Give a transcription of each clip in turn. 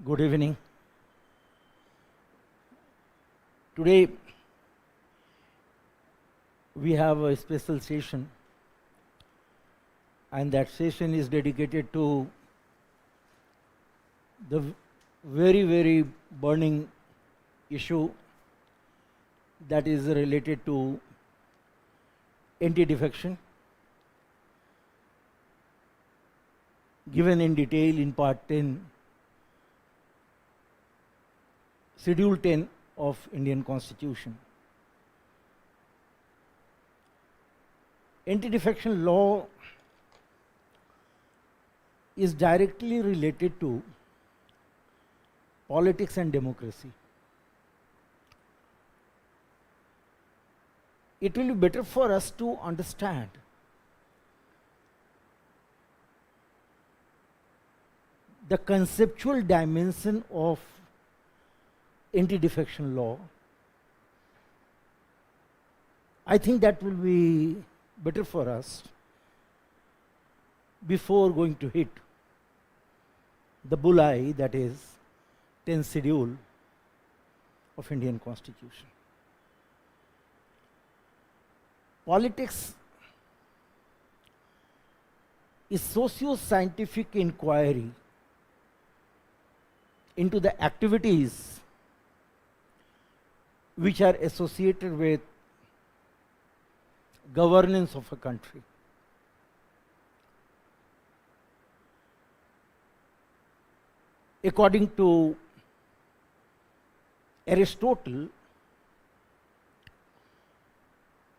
Good evening. Today we have a special session, and that session is dedicated to the very burning issue that is related to anti-defection, given in detail in part 10, Schedule 10 of Indian Constitution. Anti-defection law is directly related to politics and democracy. It will be better for us to understand the conceptual dimension of anti-defection law. I think that will be better for us before going to hit the bullseye, that is 10th schedule of Indian Constitution. Politics is socio-scientific inquiry into the activities which are associated with governance of a country. According to Aristotle,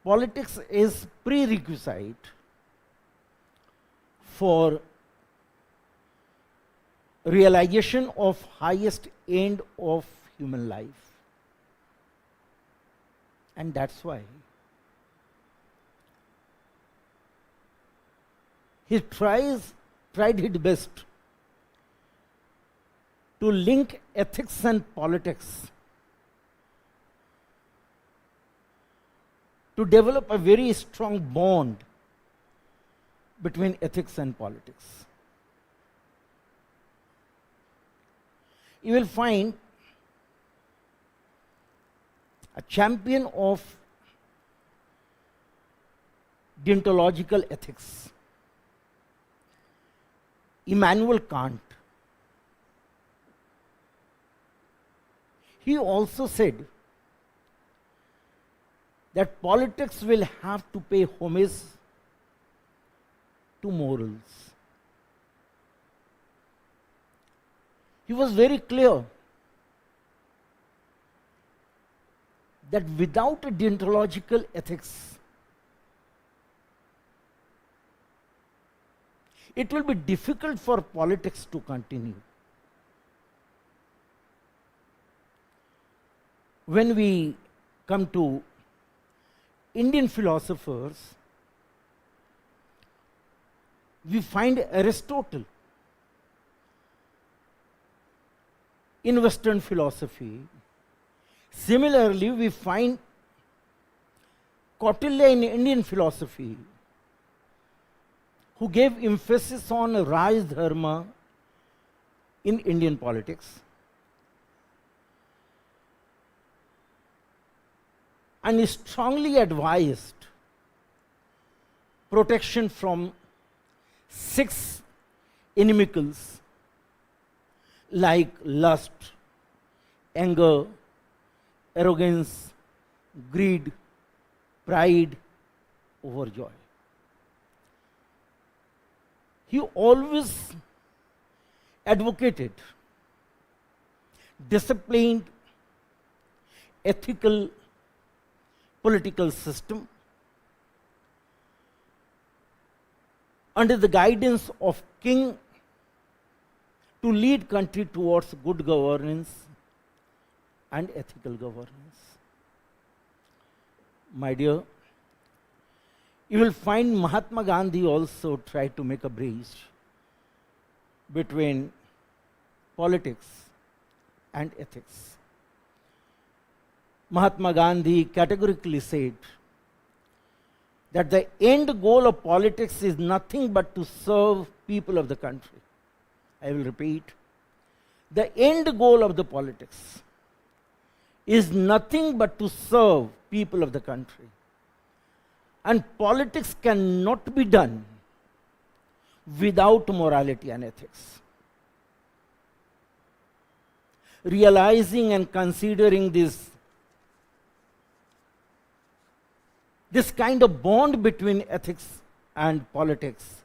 politics is prerequisite for realization of highest end of human life. And that's why he tried his best to link ethics and politics, to develop a very strong bond between ethics and politics. You will find a champion of deontological ethics, Immanuel Kant. He also said that politics will have to pay homage to morals. He was very clear that without a deontological ethics, it will be difficult for politics to continue. When we come to Indian philosophers, we find Aristotle. In Western philosophy, similarly, we find Kautilya in Indian philosophy, who gave emphasis on Raj Dharma in Indian politics. And strongly advised protection from 6 inimicals like lust, anger, arrogance, greed, pride, overjoy. He always advocated disciplined, ethical, political system under the guidance of king to lead country towards good governance and ethical governance. My dear, you will find Mahatma Gandhi also tried to make a bridge between politics and ethics. Mahatma Gandhi categorically said that the end goal of politics is nothing but to serve people of the country. I will repeat, The end goal of the politics is nothing but to serve people of the country. And politics cannot be done without morality and ethics. Realizing and considering this kind of bond between ethics and politics,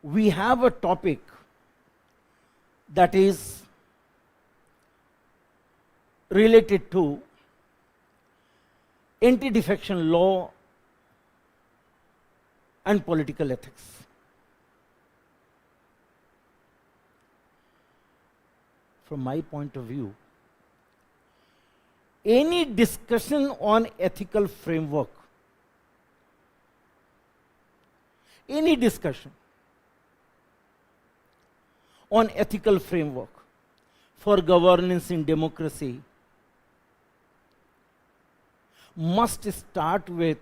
we have a topic that is related to anti-defection law and political ethics. From my point of view, any discussion on ethical framework, any discussion on ethical framework for governance in democracy must start with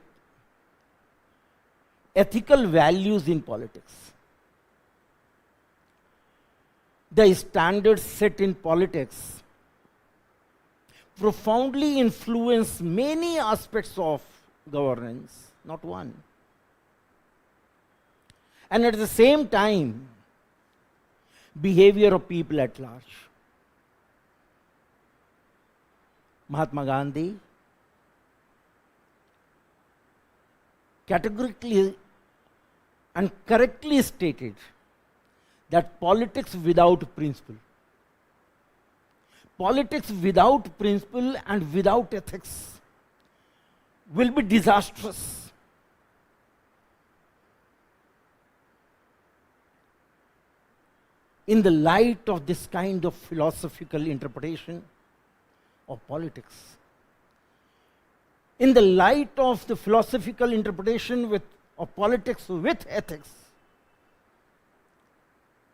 ethical values in politics. The standards set in politics profoundly influence many aspects of governance, not one. And at the same time, behavior of people at large. Mahatma Gandhi categorically and correctly stated that politics without principle and without ethics will be disastrous. In the light of this kind of philosophical interpretation of politics, in the light of the philosophical interpretation of politics with ethics,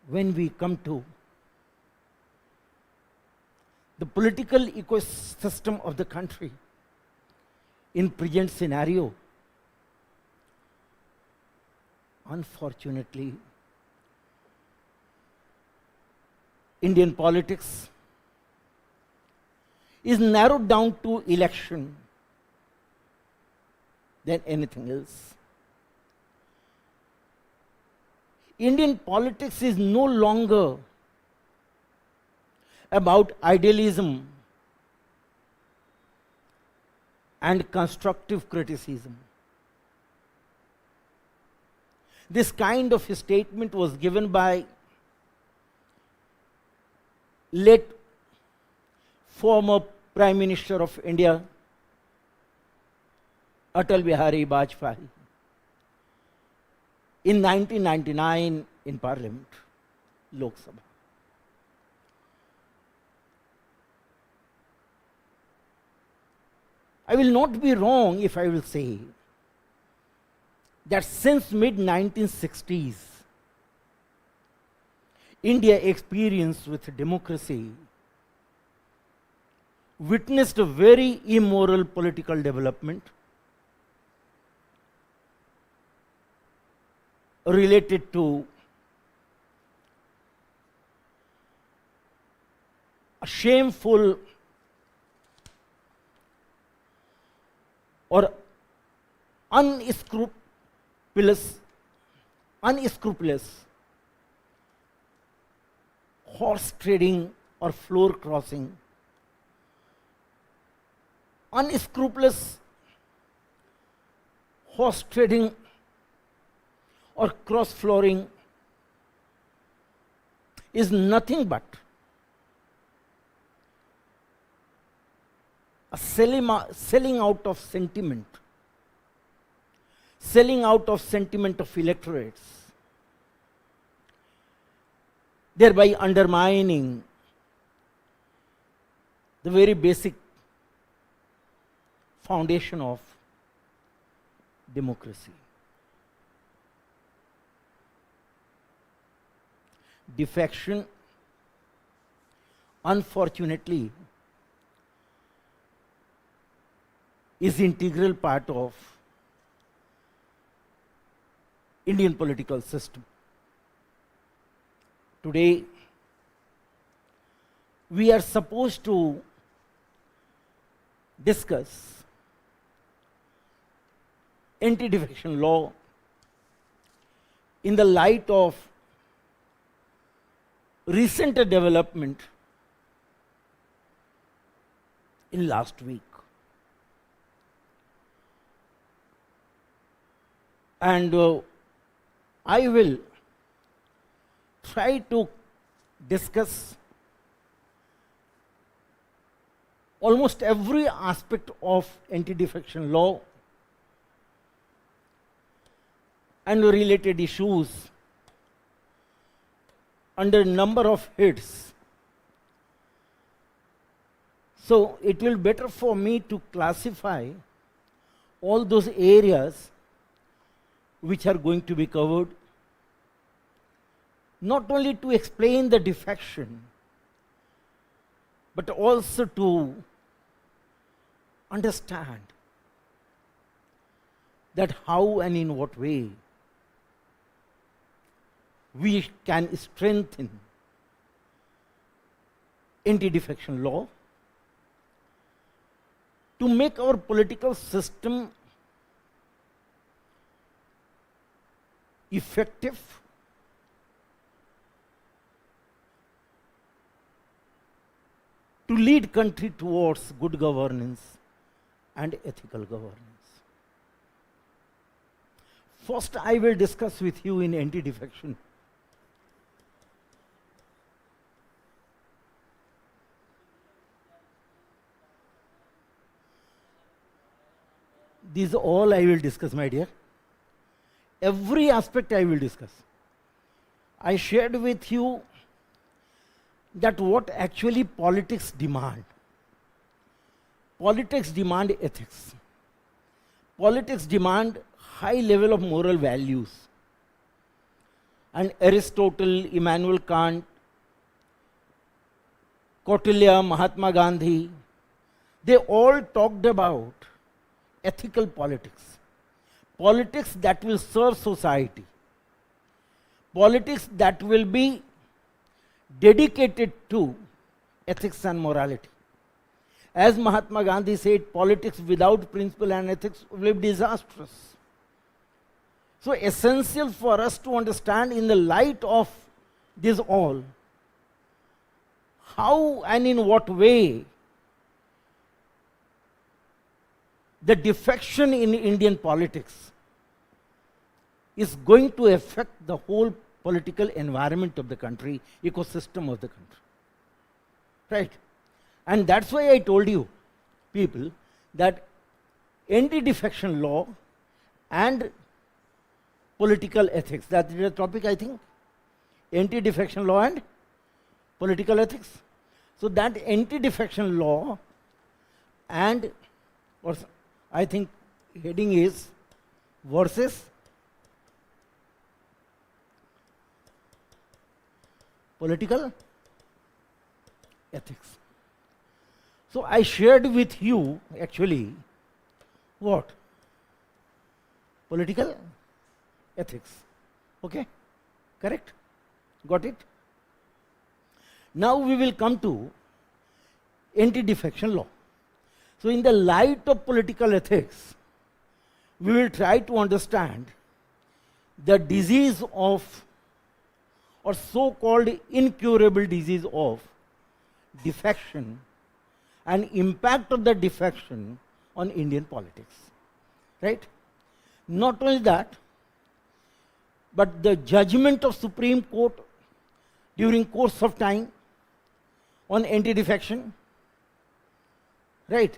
when we come to the political ecosystem of the country in present scenario, unfortunately, Indian politics is narrowed down to election than anything else. Indian politics is no longer about idealism and constructive criticism. This kind of statement was given by late former Prime Minister of India, Atal Bihari Vajpayee, in 1999 in Parliament, Lok Sabha. I will not be wrong if I will say that since mid-1960s, India experience with democracy witnessed a very immoral political development related to a shameful or unscrupulous horse trading or floor crossing, unscrupulous horse trading or cross flooring is nothing but a selling out of sentiment of electorates, thereby undermining the very basic foundation of democracy. Defection, unfortunately, is integral part of Indian political system. Today, we are supposed to discuss anti-defection law in the light of recent development in last week. And I will try to discuss almost every aspect of anti-defection law and related issues under a number of heads. So it will be better for me to classify all those areas which are going to be covered, not only to explain the defection, but also to understand that how and in what way we can strengthen anti-defection law to make our political system effective, to lead country towards good governance and ethical governance. First, I will discuss with you in anti-defection these all I will discuss, my dear. Every aspect I will discuss. I shared with you that what actually politics demand. Politics demand ethics. Politics demand high level of moral values. And Aristotle, Immanuel Kant, Kautilya, Mahatma Gandhi, they all talked about ethical politics. Politics that will serve society. Politics that will be dedicated to ethics and morality. As Mahatma Gandhi said, politics without principle and ethics will be disastrous. So essential for us to understand in the light of this all, how and in what way the defection in Indian politics is going to affect the whole political environment of the country, ecosystem of the country. Right? And that's why I told you, people, that anti-defection law and political ethics, that is the topic, I think. Anti-defection law and political ethics. So that anti-defection law and, or I think heading is versus political ethics. So I shared with you actually what? Political ethics. Okay? Correct? Got it? Now we will come to anti-defection law. So in the light of political ethics, we will try to understand the disease of, or so-called incurable disease of, defection and impact of the defection on Indian politics. Right? Not only that, but the judgment of Supreme Court during course of time on anti-defection. Right?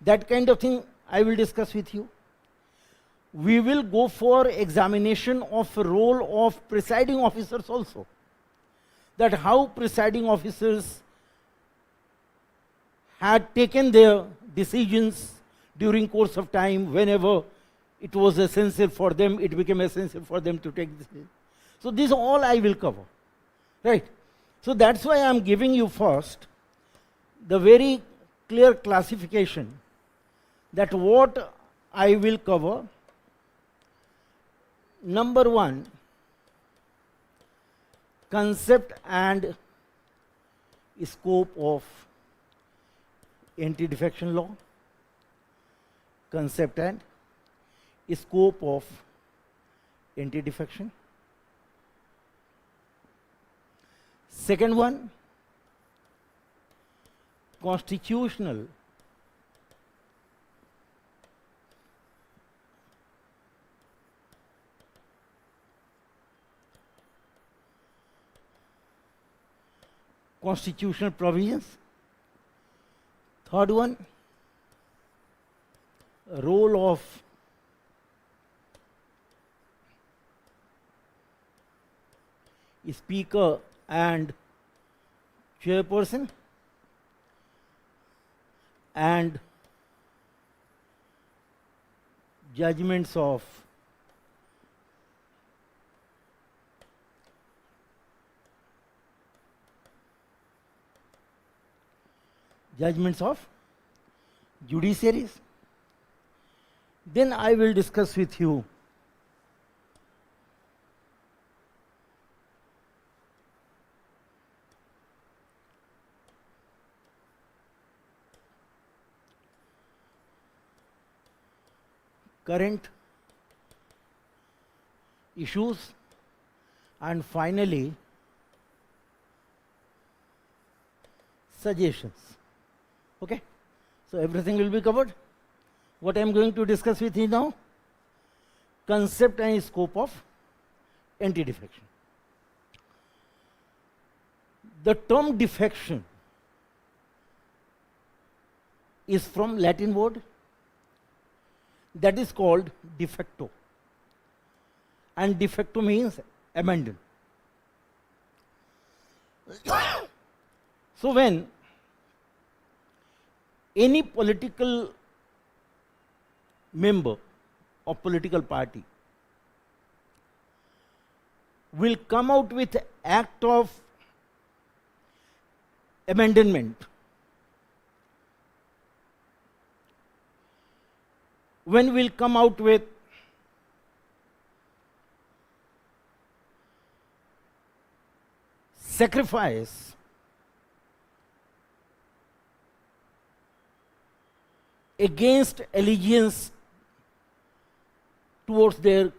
That kind of thing I will discuss with you. We will go for examination of role of presiding officers also. That how presiding officers had taken their decisions during course of time, whenever it was essential for them, it became essential for them to take decisions. So this all I will cover. Right? So that's why I am giving you first the very clear classification that what I will cover. Number one, concept and scope of anti-defection law, concept and scope of anti-defection. Second one, constitutional provisions. Third one, role of speaker and chairperson, and judgments of judiciaries. Then I will discuss with you current issues, and finally suggestions. Okay, so everything will be covered. What I am going to discuss with you now, concept and scope of anti-defection. The term defection is from Latin word that is called de facto, and de facto means abandon. So when any political member of political party will come out with act of abandonment, when we'll come out with sacrifice against allegiance towards their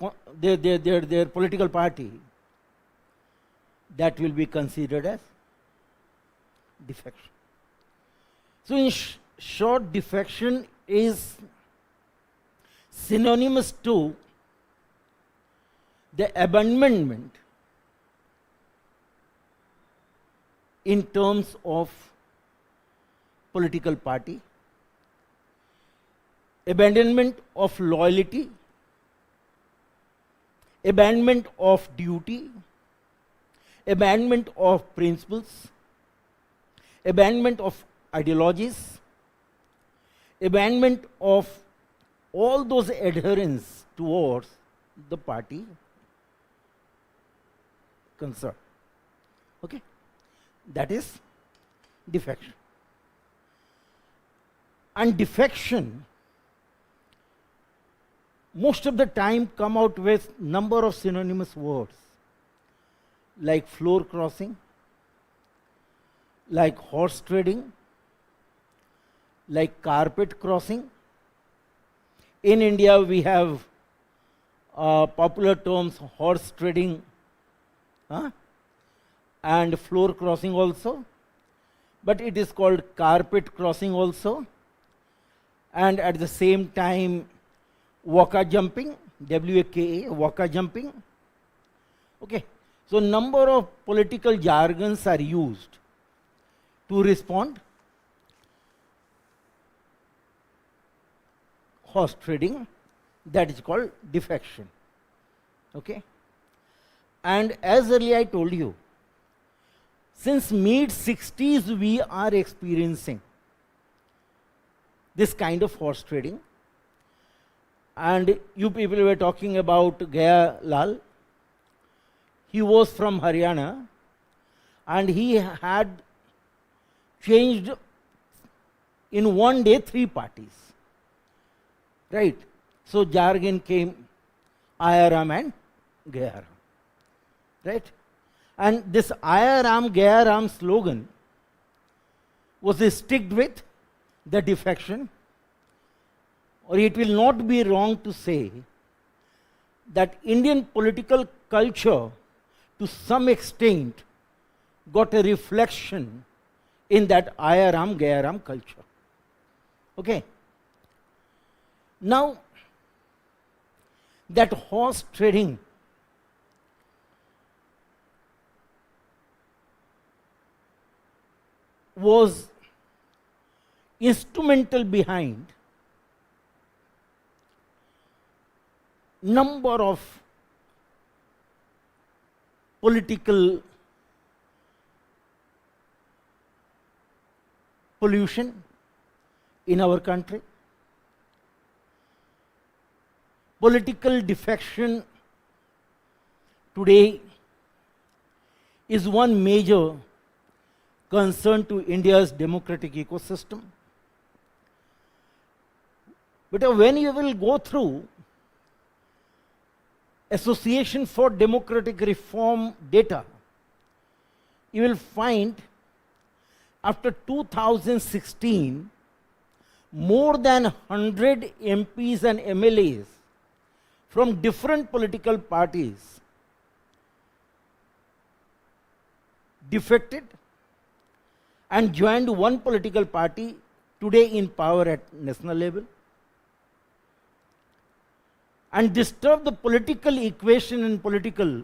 political party, that will be considered as defection. So in short, defection is synonymous to the abandonment in terms of political party, abandonment of loyalty, abandonment of duty, abandonment of principles, abandonment of ideologies, abandonment of all those adherence towards the party concerned. Okay, that is defection. And defection most of the time come out with number of synonymous words like floor crossing, like horse trading, like carpet crossing. In India we have popular terms horse trading and floor crossing also, but it is called carpet crossing also, and at the same time waka jumping, W-A-K-A, waka jumping. Okay, so number of political jargons are used to respond. Horse trading, that is called defection. Okay, and as earlier I told you, since mid-60s we are experiencing this kind of horse trading. And you people were talking about Gaya Lal. He was from Haryana and he had changed in one day 3 parties. Right? So jargon came Ayaram and Gayaram. Right? And this Ayaram Gayaram slogan was sticked with the defection, or it will not be wrong to say that Indian political culture to some extent got a reflection in that Ayaram Gayaram culture. Okay. Now, that horse trading was instrumental behind number of political pollution in our country. Political defection today is one major concern to India's democratic ecosystem. But when you will go through Association for Democratic Reform data, you will find after 2016, more than 100 MPs and MLAs from different political parties defected and joined one political party today in power at national level, and disturb the political equation and political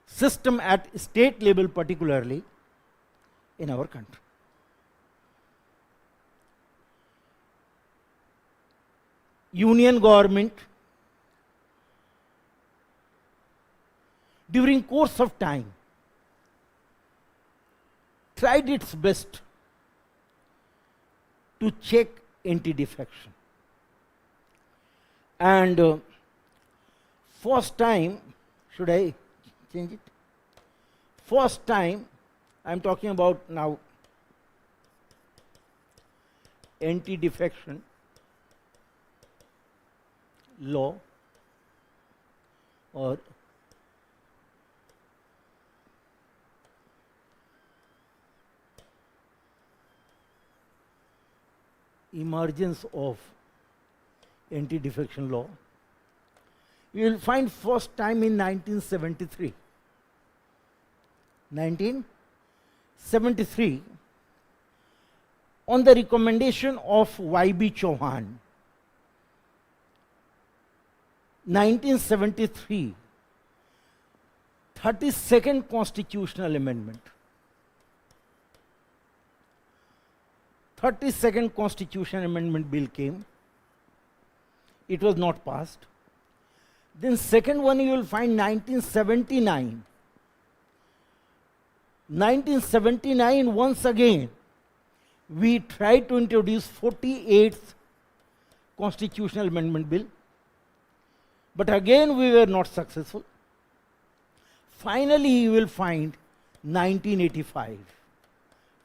system at state level, particularly in our country. Union government during course of time tried its best to check anti-defection. And first time, should I change it? First time, I am talking about now anti-defection law or emergence of anti-defection law. You will find first time in 1973. 1973, on the recommendation of Y.B. Chauhan, 1973, 32nd Constitutional Amendment. 32nd Constitutional Amendment Bill came. It was not passed. Then second one you will find 1979. 1979, once again, we tried to introduce 48th Constitutional Amendment Bill. But again, we were not successful. Finally, you will find 1985,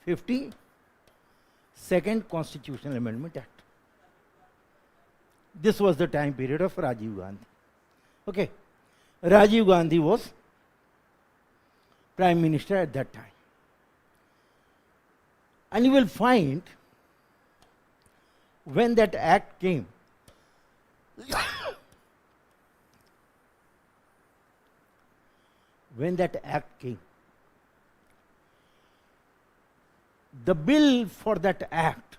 52nd Constitutional Amendment Act. This was the time period of Rajiv Gandhi. Okay. Rajiv Gandhi was Prime Minister at that time. And you will find when that act came, the bill for that act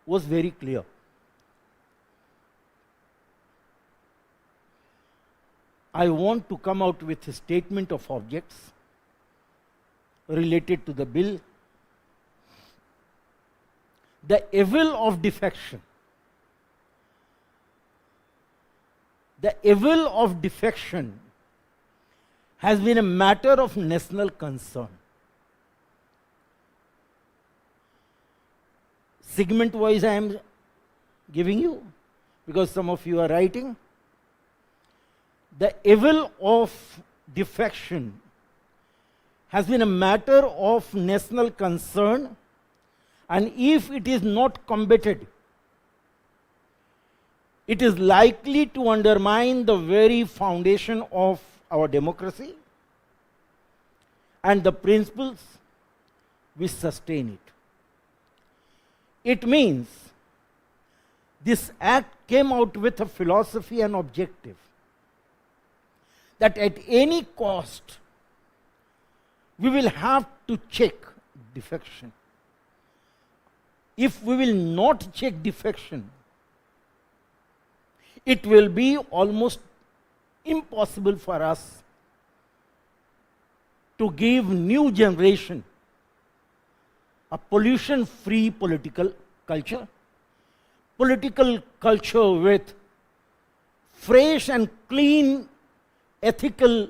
was very clear. I want to come out with a statement of objects related to the bill. The evil of defection. The evil of defection has been a matter of national concern. Segment wise I am giving you, because some of you are writing. The evil of defection has been a matter of national concern, and if it is not combated, it is likely to undermine the very foundation of our democracy and the principles which sustain it. It means this act came out with a philosophy and objective that at any cost we will have to check defection. If we will not check defection, it will be almost impossible for us to give new generation a pollution-free political culture with fresh and clean ethical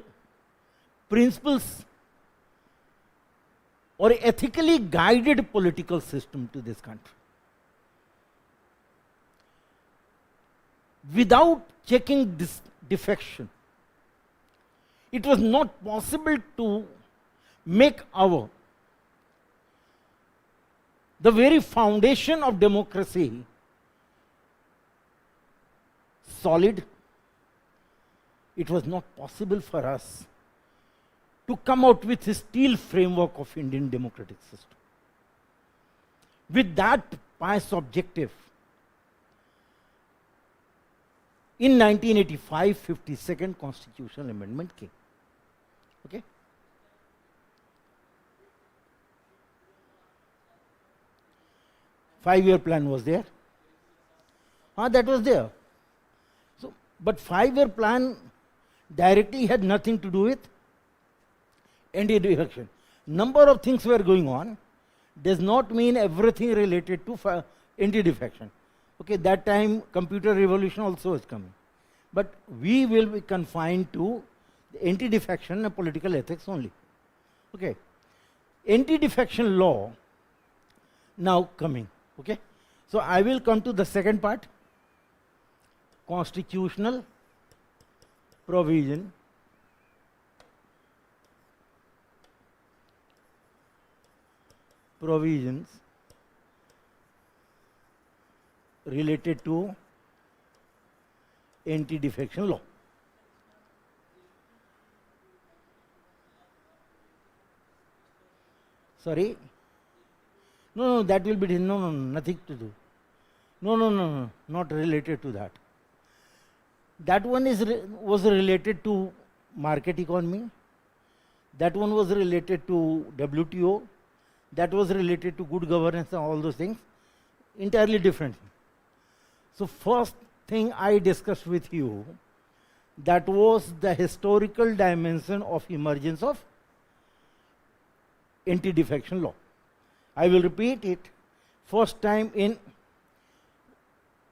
principles or ethically guided political system to this country. Without checking this defection, it was not possible to make the very foundation of democracy solid. It was not possible for us to come out with a steel framework of Indian democratic system. With that pious objective, in 1985, 52nd Constitutional Amendment came. Okay? Five-year plan was there. That was there. So, but five-year plan directly had nothing to do with anti-defection. Number of things were going on. Does not mean everything related to anti-defection. Okay, that time computer revolution also was coming. But we will be confined to anti-defection and political ethics only. Okay. Anti-defection law now coming. Okay. So I will come to the second part. Constitutional provisions related to anti-defection law. Sorry? No, that will be, no, nothing to do. No, not related to that. That one was related to market economy. That one was related to WTO. That was related to good governance and all those things. Entirely different. So first thing I discussed with you, that was the historical dimension of emergence of anti-defection law. I will repeat it. First time in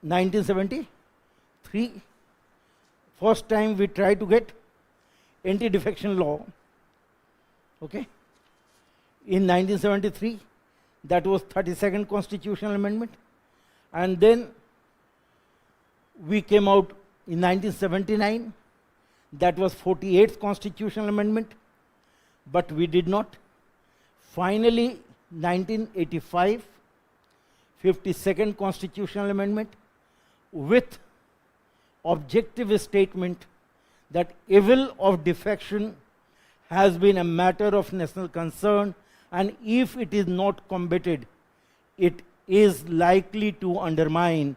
1973. First time we tried to get anti-defection law. Okay. In 1973, that was 32nd Constitutional Amendment. And then we came out in 1979, that was 48th Constitutional Amendment, but we did not. Finally, 1985, 52nd Constitutional Amendment, with objective statement that evil of defection has been a matter of national concern, and if it is not combated, it is likely to undermine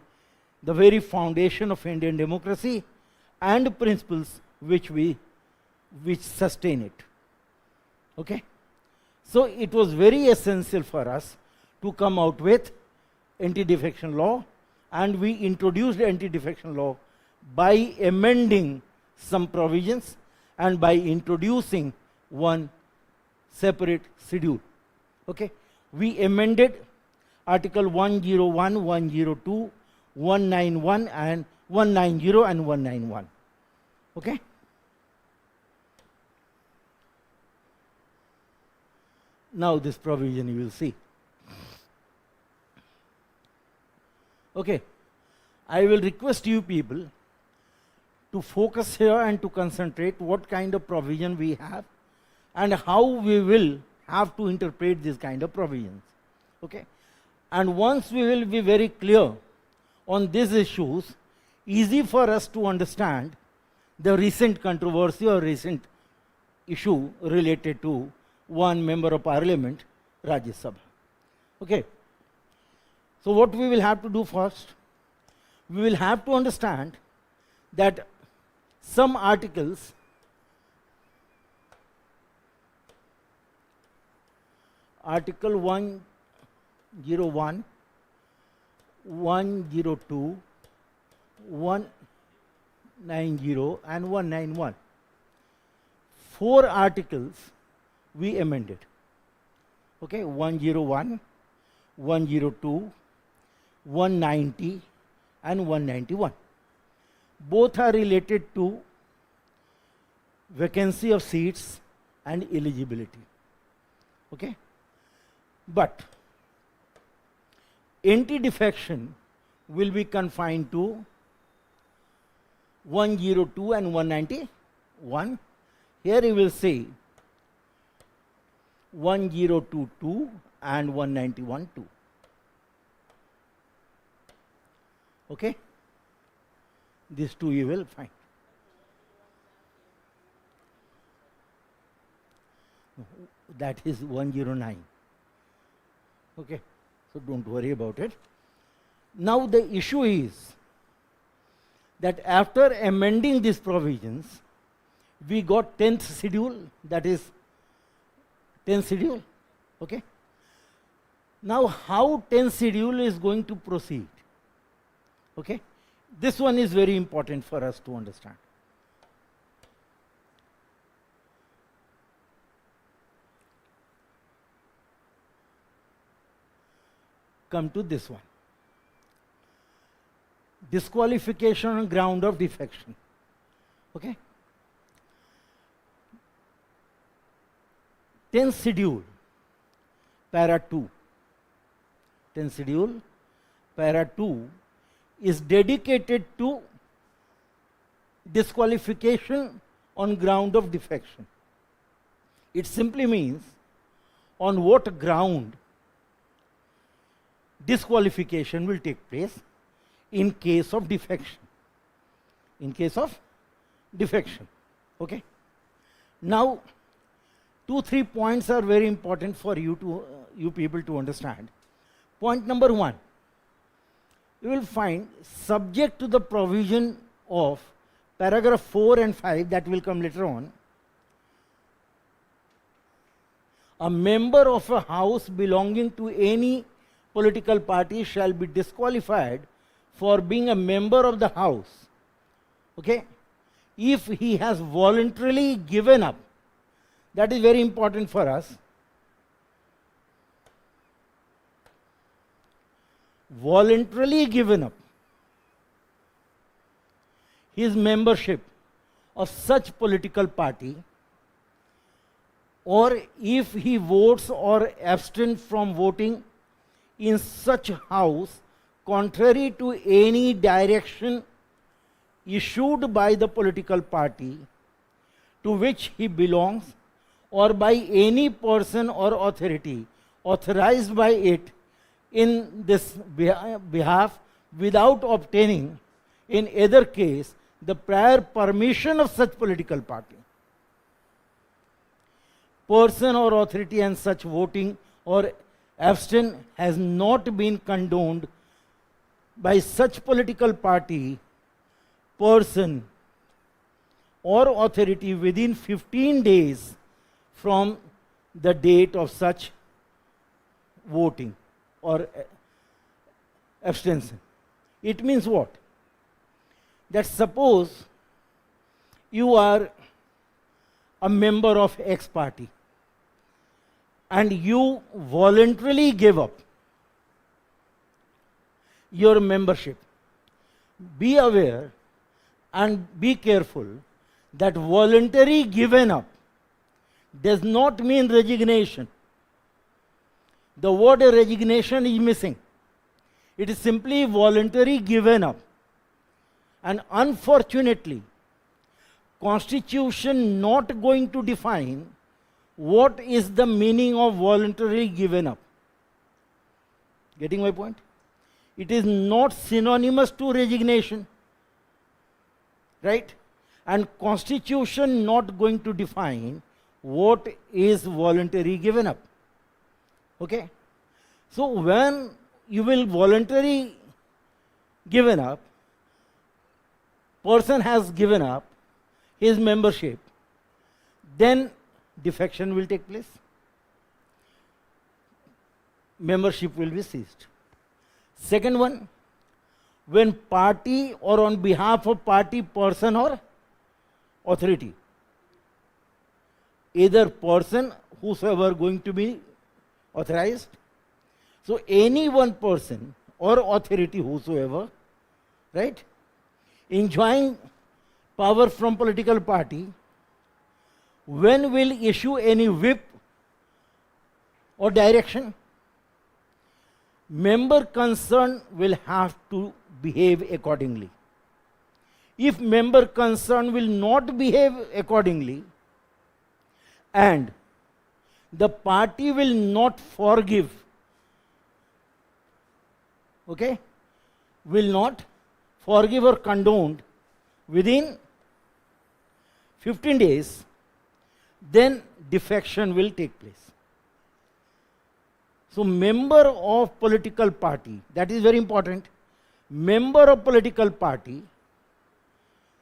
the very foundation of Indian democracy and principles which sustain it. Okay? So it was very essential for us to come out with anti-defection law, and we introduced anti-defection law by amending some provisions and by introducing one separate schedule. Okay? We amended Article 101, 102, 191 and 190 and 191. Okay? Now this provision you will see. Okay. I will request you people to focus here and to concentrate what kind of provision we have and how we will have to interpret this kind of provisions. Okay? And once we will be very clear on these issues, easy for us to understand the recent controversy or recent issue related to one member of parliament Rajya Sabha. Okay. So what we will have to do first, we will have to understand that some articles Article 101, 102, 190 and 191. 4 articles we amended. Okay, 101, 102, 190 and 191. Both are related to vacancy of seats and eligibility. Okay? But anti-defection will be confined to 102 and 191. Here you will say 1022 and 191 too. Okay? These two you will find. That is 109. Okay, so don't worry about it. Now the issue is that after amending these provisions, we got 10th schedule, that is 10th schedule. Okay. Now how 10th schedule is going to proceed? Okay. This one is very important for us to understand. Come to this one. Disqualification on ground of defection. Okay. 10th schedule, para 2. 10th schedule, para 2 is dedicated to disqualification on ground of defection. It simply means on what ground disqualification will take place in case of defection. In case of defection. Okay. Now, 2-3 points are very important for you people to understand. Point number 1. You will find, subject to the provision of paragraph 4 and 5 that will come later on, a member of a house belonging to any political party shall be disqualified for being a member of the house, okay, if he has voluntarily given up. That is very important for us. Voluntarily given up his membership of such political party, or if he votes or abstains from voting in such house contrary to any direction issued by the political party to which he belongs, or by any person or authority authorized by it in this behalf without obtaining in either case the prior permission of such political party. Person or authority and such voting or abstain has not been condoned by such political party, person or authority within 15 days from the date of such voting or abstention. It means what? That suppose you are a member of X party and you voluntarily give up your membership. Be aware and be careful that voluntary given up does not mean resignation. The word resignation is missing. It is simply voluntary given up. And unfortunately, Constitution not going to define what is the meaning of voluntarily given up. Getting my point? It is not synonymous to resignation. Right? And Constitution not going to define what is voluntary given up. Okay? So when you will voluntarily given up, person has given up his membership, then defection will take place. Membership will be seized. Second one, when party or on behalf of party, person or authority, either person, whosoever going to be authorized, so any one person or authority whosoever, right, enjoying power from political party, when will issue any whip or direction, member concerned will have to behave accordingly. If member concerned will not behave accordingly and the party will not forgive, okay, will not forgive or condone within 15 days, then defection will take place. So member of political party, that is very important, member of political party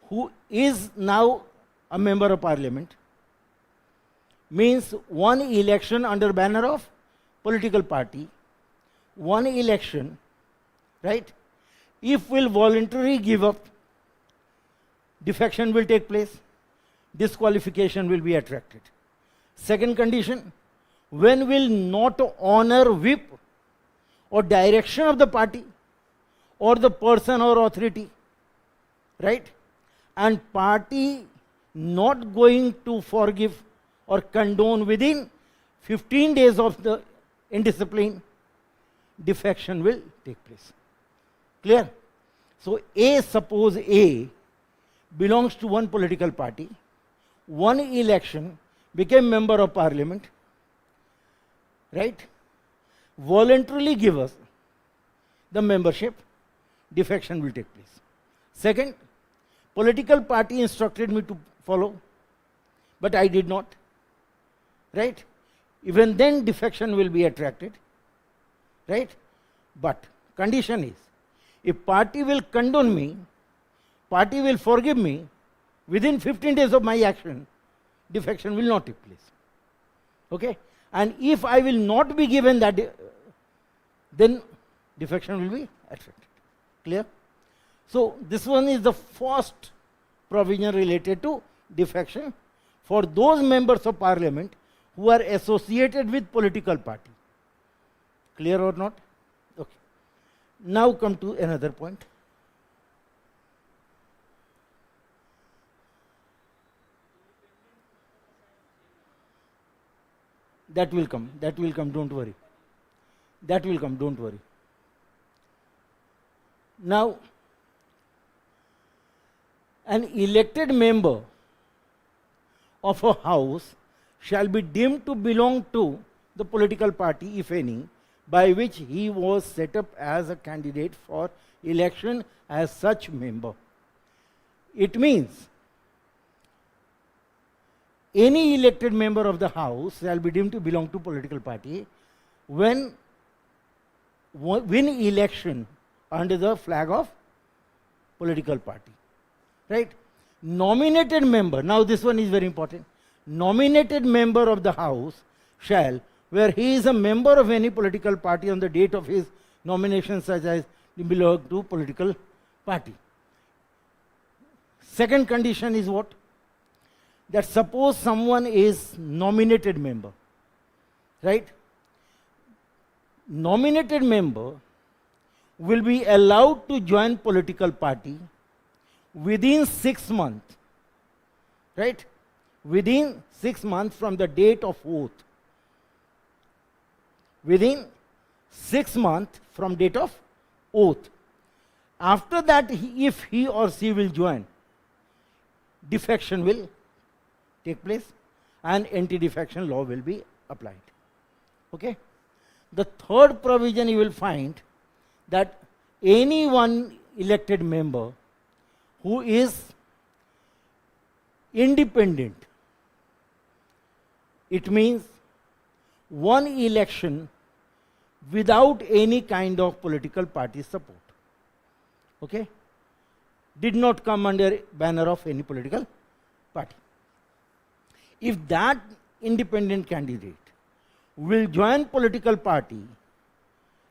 who is now a member of parliament, means one election under banner of political party, one election, right? If will voluntarily give up, defection will take place, disqualification will be attracted. Second condition, when will not honor whip or direction of the party or the person or authority, right? And party not going to forgive or condone within 15 days of the indiscipline, defection will take place. Clear? So A, suppose A belongs to one political party, one election, became member of parliament, right? Voluntarily give us the membership, defection will take place. Second, political party instructed me to follow, but I did not, right? Even then defection will be attracted, right? But condition is, if party will condone me, party will forgive me, within 15 days of my action, defection will not take place. Okay? And if I will not be given that, then defection will be attracted. Clear? So this one is the first provision related to defection for those members of parliament who are associated with political party. Clear or not? Okay. Now come to another point. That will come, don't worry. That will come, don't worry. Now, an elected member of a house shall be deemed to belong to the political party, if any, by which he was set up as a candidate for election as such member. It means any elected member of the house shall be deemed to belong to political party when win election under the flag of political party. Right? Nominated member, now this one is very important. Nominated member of the house shall, where he is a member of any political party on the date of his nomination, such as belong to political party. Second condition is what? That suppose someone is nominated member, right? Nominated member will be allowed to join political party within 6 months, right? Within 6 months from the date of oath. Within 6 months from date of oath. After that, if he or she will join, defection will take place and anti-defection law will be applied. Okay? The third provision you will find that any one elected member who is independent, it means one election without any kind of political party support. Okay? Did not come under banner of any political party. If that independent candidate will join political party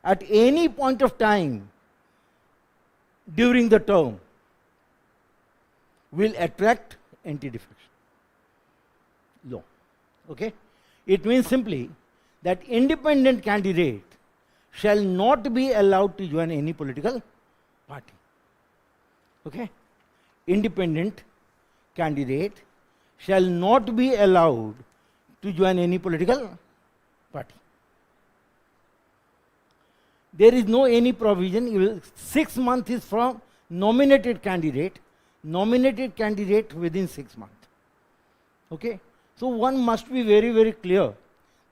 at any point of time during the term, will attract anti-defection law. Okay? It means simply that independent candidate shall not be allowed to join any political party. Okay? Independent candidate shall not be allowed to join any political party. There is no any provision. 6 months is from nominated candidate within 6 months. Okay? So one must be very, very clear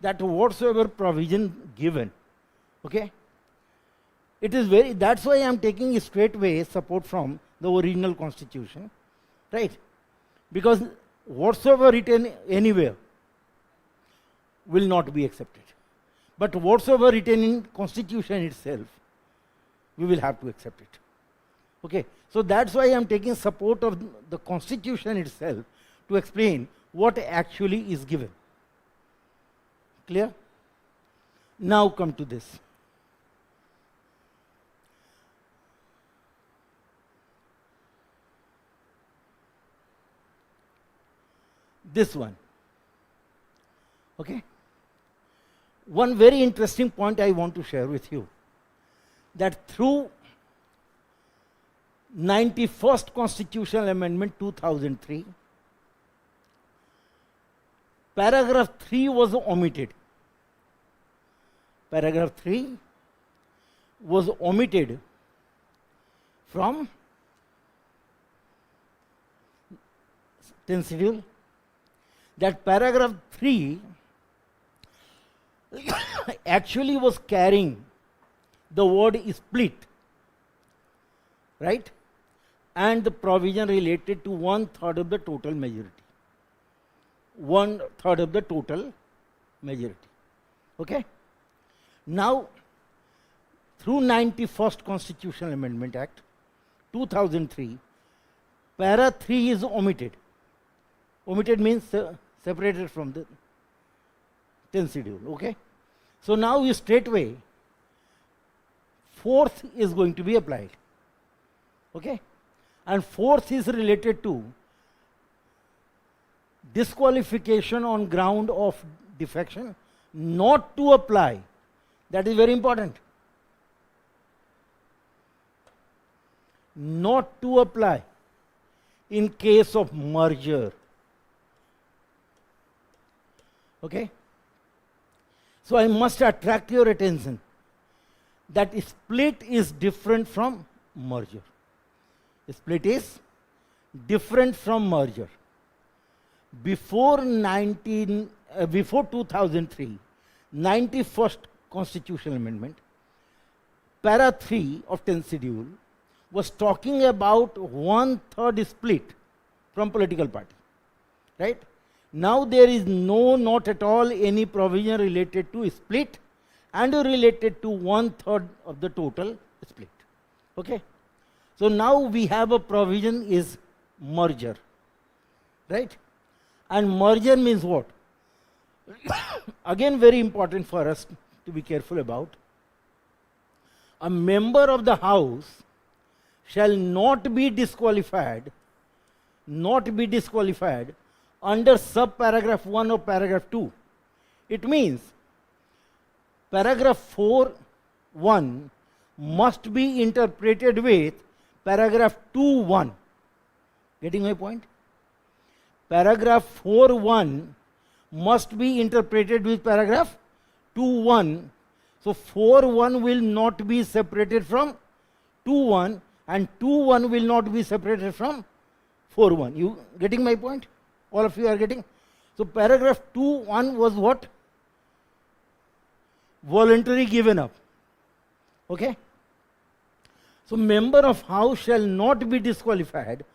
that whatsoever provision given, okay, it is very, that's why I am taking straightway support from the original constitution, right? Because whatsoever written anywhere will not be accepted. But whatsoever written in constitution itself, we will have to accept it. Okay, so that's why I am taking support of the constitution itself to explain what actually is given. Clear? Now come to this. This one. Okay? One very interesting point I want to share with you, that through 91st Constitutional Amendment 2003, paragraph 3 was omitted. Paragraph 3 was omitted from 10th schedule. That paragraph 3 actually was carrying the word split, right? And the provision related to 1/3 of the total majority. 1/3 of the total majority. Okay? Now, through 91st Constitutional Amendment Act 2003, para 3 is omitted. Omitted means separated from the 10th schedule. Okay? So now we straightway 4th is going to be applied. Okay? And 4th is related to disqualification on ground of defection not to apply. That is very important. Not to apply in case of merger. Okay? So I must attract your attention that split is different from merger. Split is different from merger. Before 2003, 91st Constitutional Amendment, para 3 of 10th schedule was talking about 1/3 split from political party. Right? Now there is not at all any provision related to split and related to 1/3 of the total split. Okay? So now we have a provision is merger. Right? And merger means what? Again, very important for us to be careful about. A member of the House shall not be disqualified under subparagraph 1 of paragraph 2. It means paragraph 4(1) must be interpreted with paragraph 2(1). Getting my point? Paragraph 4(1) must be interpreted with paragraph 2(1). So 4(1) will not be separated from 2(1), and 2(1) will not be separated from 4(1). You getting my point? All of you are getting? So paragraph 2(1) was what? Voluntary given up. Okay? So member of House shall not be disqualified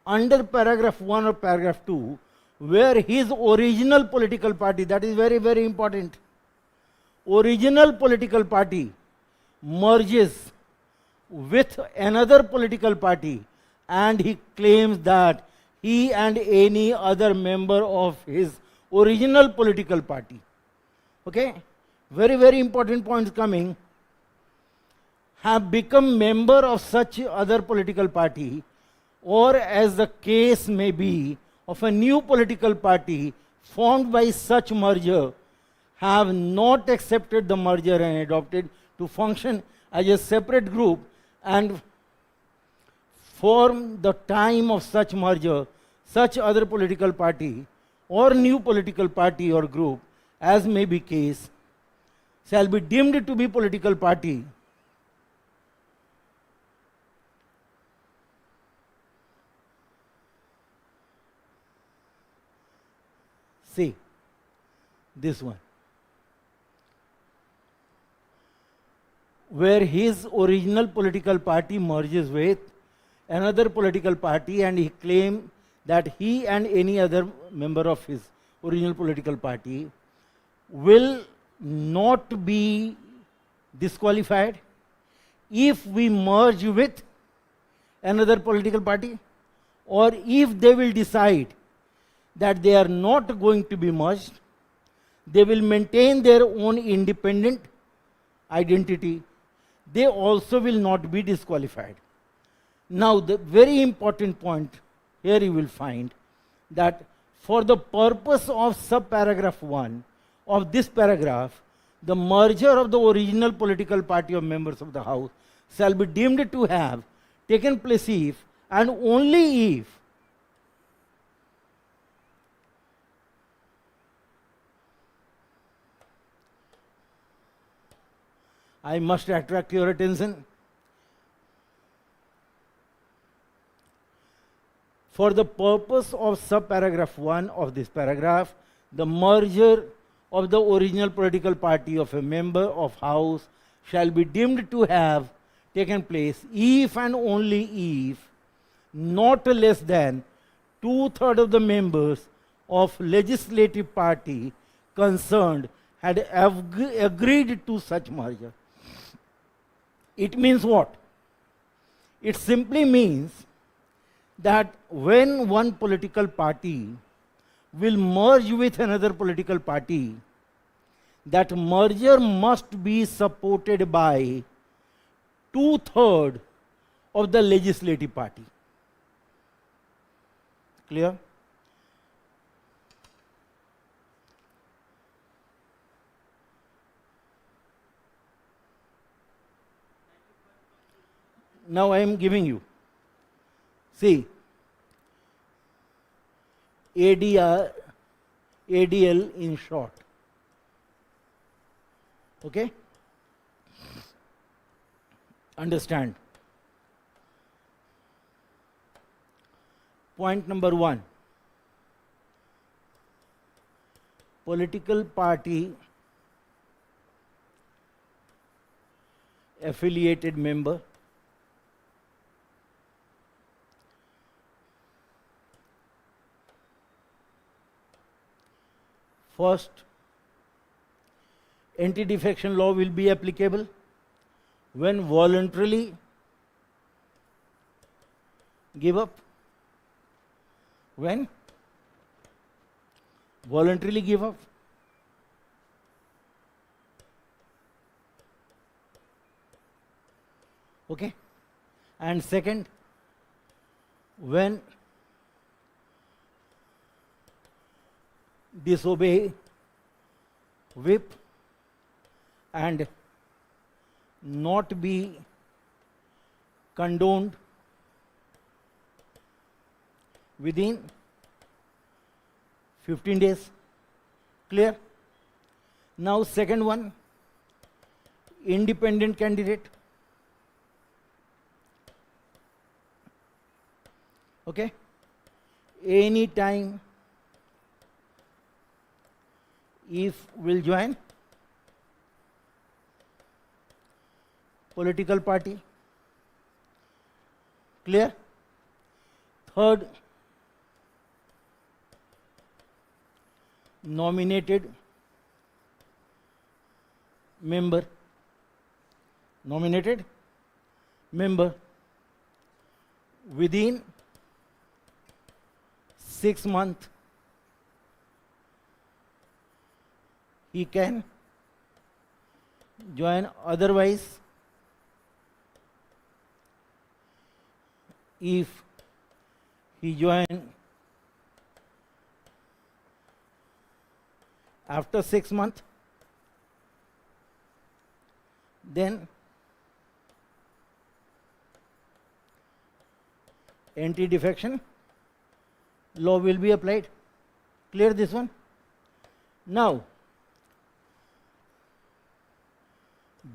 under paragraph 1 or paragraph 2 where his original political party, that is very, very important, original political party merges with another political party and he claims that he and any other member of his original political party, okay, very, very important points coming, have become member of such other political party, or as the case may be, of a new political party formed by such merger, have not accepted the merger and adopted to function as a separate group, and form the time of such merger, such other political party or new political party or group, as may be case, shall be deemed to be political party see this one, where his original political party merges with another political party and he claims that he and any other member of his original political party will not be disqualified if we merge with another political party, or if they will decide that they are not going to be merged, they will maintain their own independent identity, they also will not be disqualified. Now, the very important point here you will find that for the purpose of subparagraph 1 of this paragraph, the merger of the original political party of members of the House shall be deemed to have taken place if and only if I must attract your attention. For the purpose of subparagraph 1 of this paragraph, the merger of the original political party of a member of House shall be deemed to have taken place if and only if not less than 2/3 of the members of legislative party concerned had agreed to such merger. It means what? It simply means that when one political party will merge with another political party, that merger must be supported by 2/3 of the legislative party. Clear? Now I am giving you. See, ADR, ADL in short. Okay? Understand. Point number 1. Political party affiliated member first, anti-defection law will be applicable when voluntarily give up. When voluntarily give up. Okay? And second, when disobey whip and not be condoned within 15 days. Clear? Now second one, independent candidate. Okay? Any time if will join political party. Clear? Third, nominated member, nominated member within 6 months he can join, otherwise if he join after 6 months, then anti-defection law will be applied. Clear this one? Now,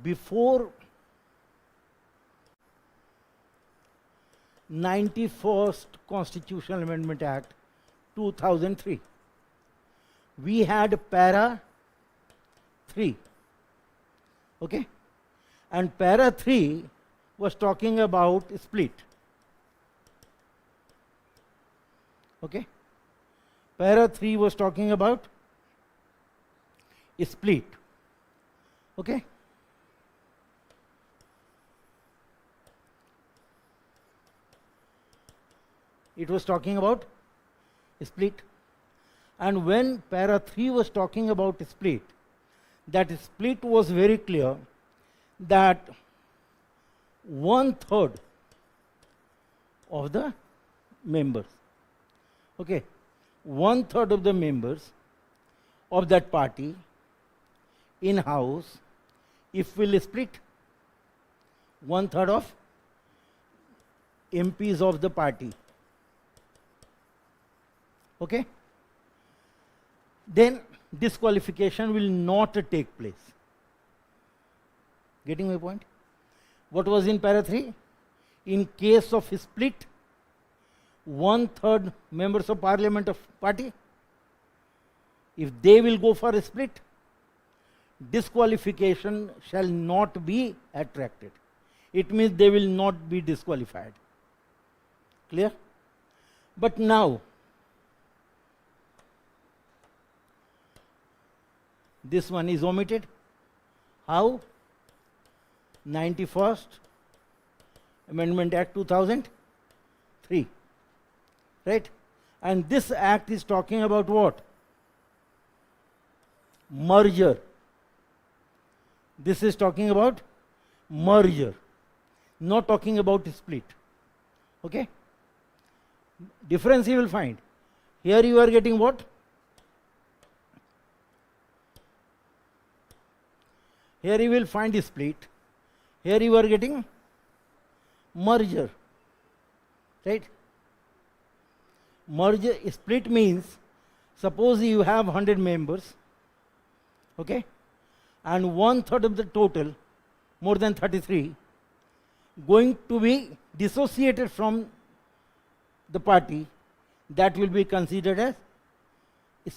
before 91st Constitutional Amendment Act 2003, we had para 3. Okay? And para 3 was talking about split. Okay? Para 3 was talking about split. Okay? It was talking about split. And when para 3 was talking about split, that split was very clear that 1/3 of the members, okay, 1/3 of the members of that party in house, if will split, 1/3 of MPs of the party, okay, then disqualification will not take place. Getting my point? What was in para 3? In case of split, 1/3 members of parliament of party, if they will go for a split, disqualification shall not be attracted. It means they will not be disqualified. Clear? But now, this one is omitted. How? 91st Amendment Act 2003. Right? And this act is talking about what? Merger. This is talking about merger, not talking about split. Okay? Difference you will find. Here you are getting what? Here you will find split. Here you are getting merger. Right? Merger, split means, suppose you have 100 members, okay, and 1/3 of the total, more than 33, going to be dissociated from the party, that will be considered as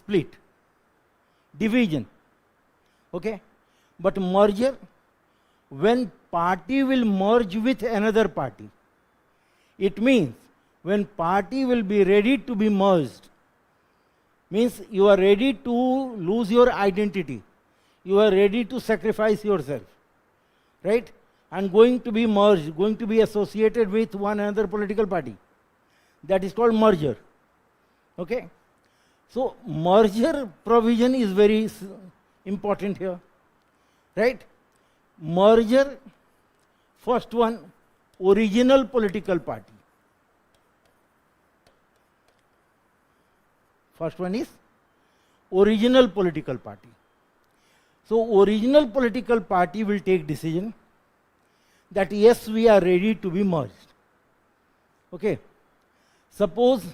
split, division. Okay? But merger, when party will merge with another party, it means when party will be ready to be merged, means you are ready to lose your identity, you are ready to sacrifice yourself, right? And going to be merged, going to be associated with one another political party. That is called merger. Okay? So merger provision is very important here. Right? Merger, first one, original political party. First one is original political party. So original political party will take decision that yes, we are ready to be merged. Okay. Suppose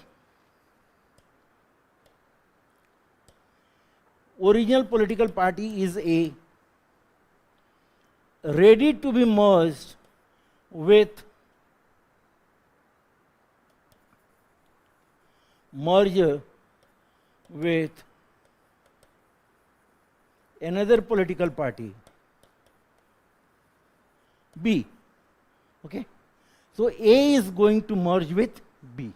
original political party is A, ready to be merged with another political party B. Okay? So A is going to merge with B.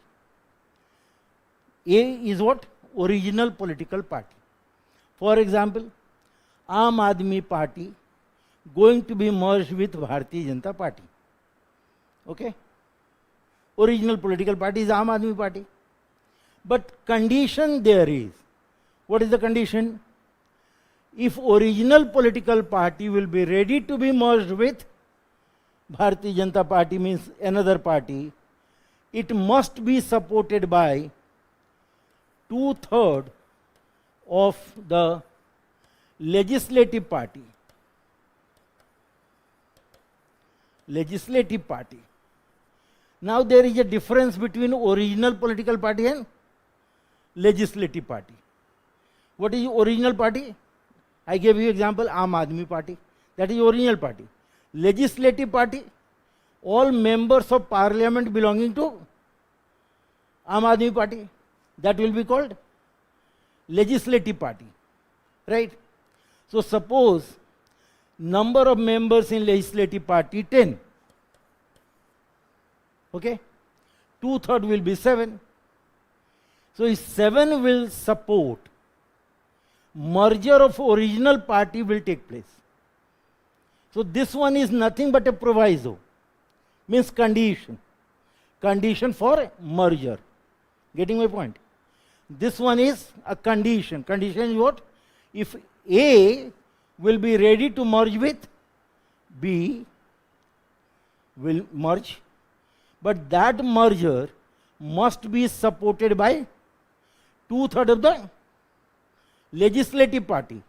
A is what? Original political party. For example, Aam Aadmi Party going to be merged with Bharatiya Janata Party. Okay? Original political party is Aam Aadmi Party. But condition there is, what is the condition? If original political party will be ready to be merged with Bharatiya Janata Party, means another party, it must be supported by 2/3 of the legislative party. Legislative party. Now there is a difference between original political party and legislative party. What is original party? I gave you example, Aam Aadmi Party. That is original party. Legislative party, all members of parliament belonging to Aam Aadmi Party. That will be called legislative party. Right? So suppose number of members in legislative party 10. Okay? 2/3 will be 7. So if 7 will support, merger of original party will take place. So this one is nothing but a proviso, means condition. Condition for merger. Getting my point? This one is a condition. Condition is what? If A will be ready to merge with B, will merge, but that merger must be supported by 2/3 of the legislative party.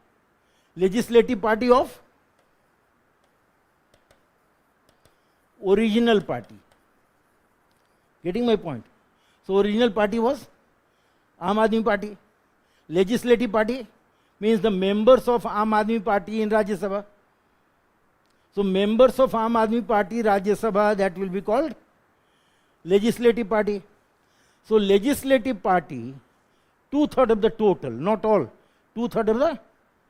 Legislative party of original party. Getting my point? So original party was Aam Aadmi Party. Legislative party means the members of Aam Aadmi Party in Rajya Sabha. So members of Aam Aadmi Party Rajya Sabha, that will be called legislative party. So legislative party, 2/3 of the total, not all, 2/3 of the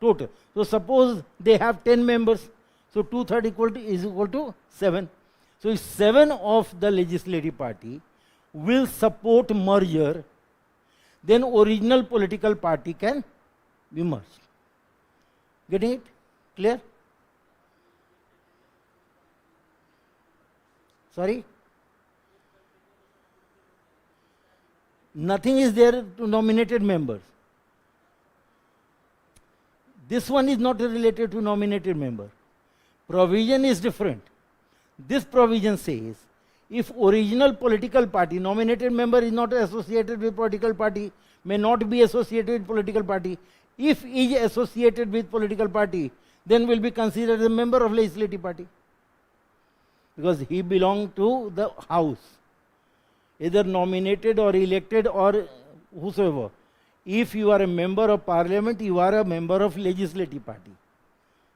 total. So suppose they have 10 members, so 2/3 is equal to 7. So if 7 of the legislative party will support merger, then original political party can be merged. Getting it? Clear? Sorry? Nothing is there to nominated members. This one is not related to nominated member. Provision is different. This provision says, if original political party, nominated member is not associated with political party, may not be associated with political party. If is associated with political party, then will be considered a member of legislative party. Because he belongs to the house, either nominated or elected or whosoever. If you are a member of parliament, you are a member of legislative party.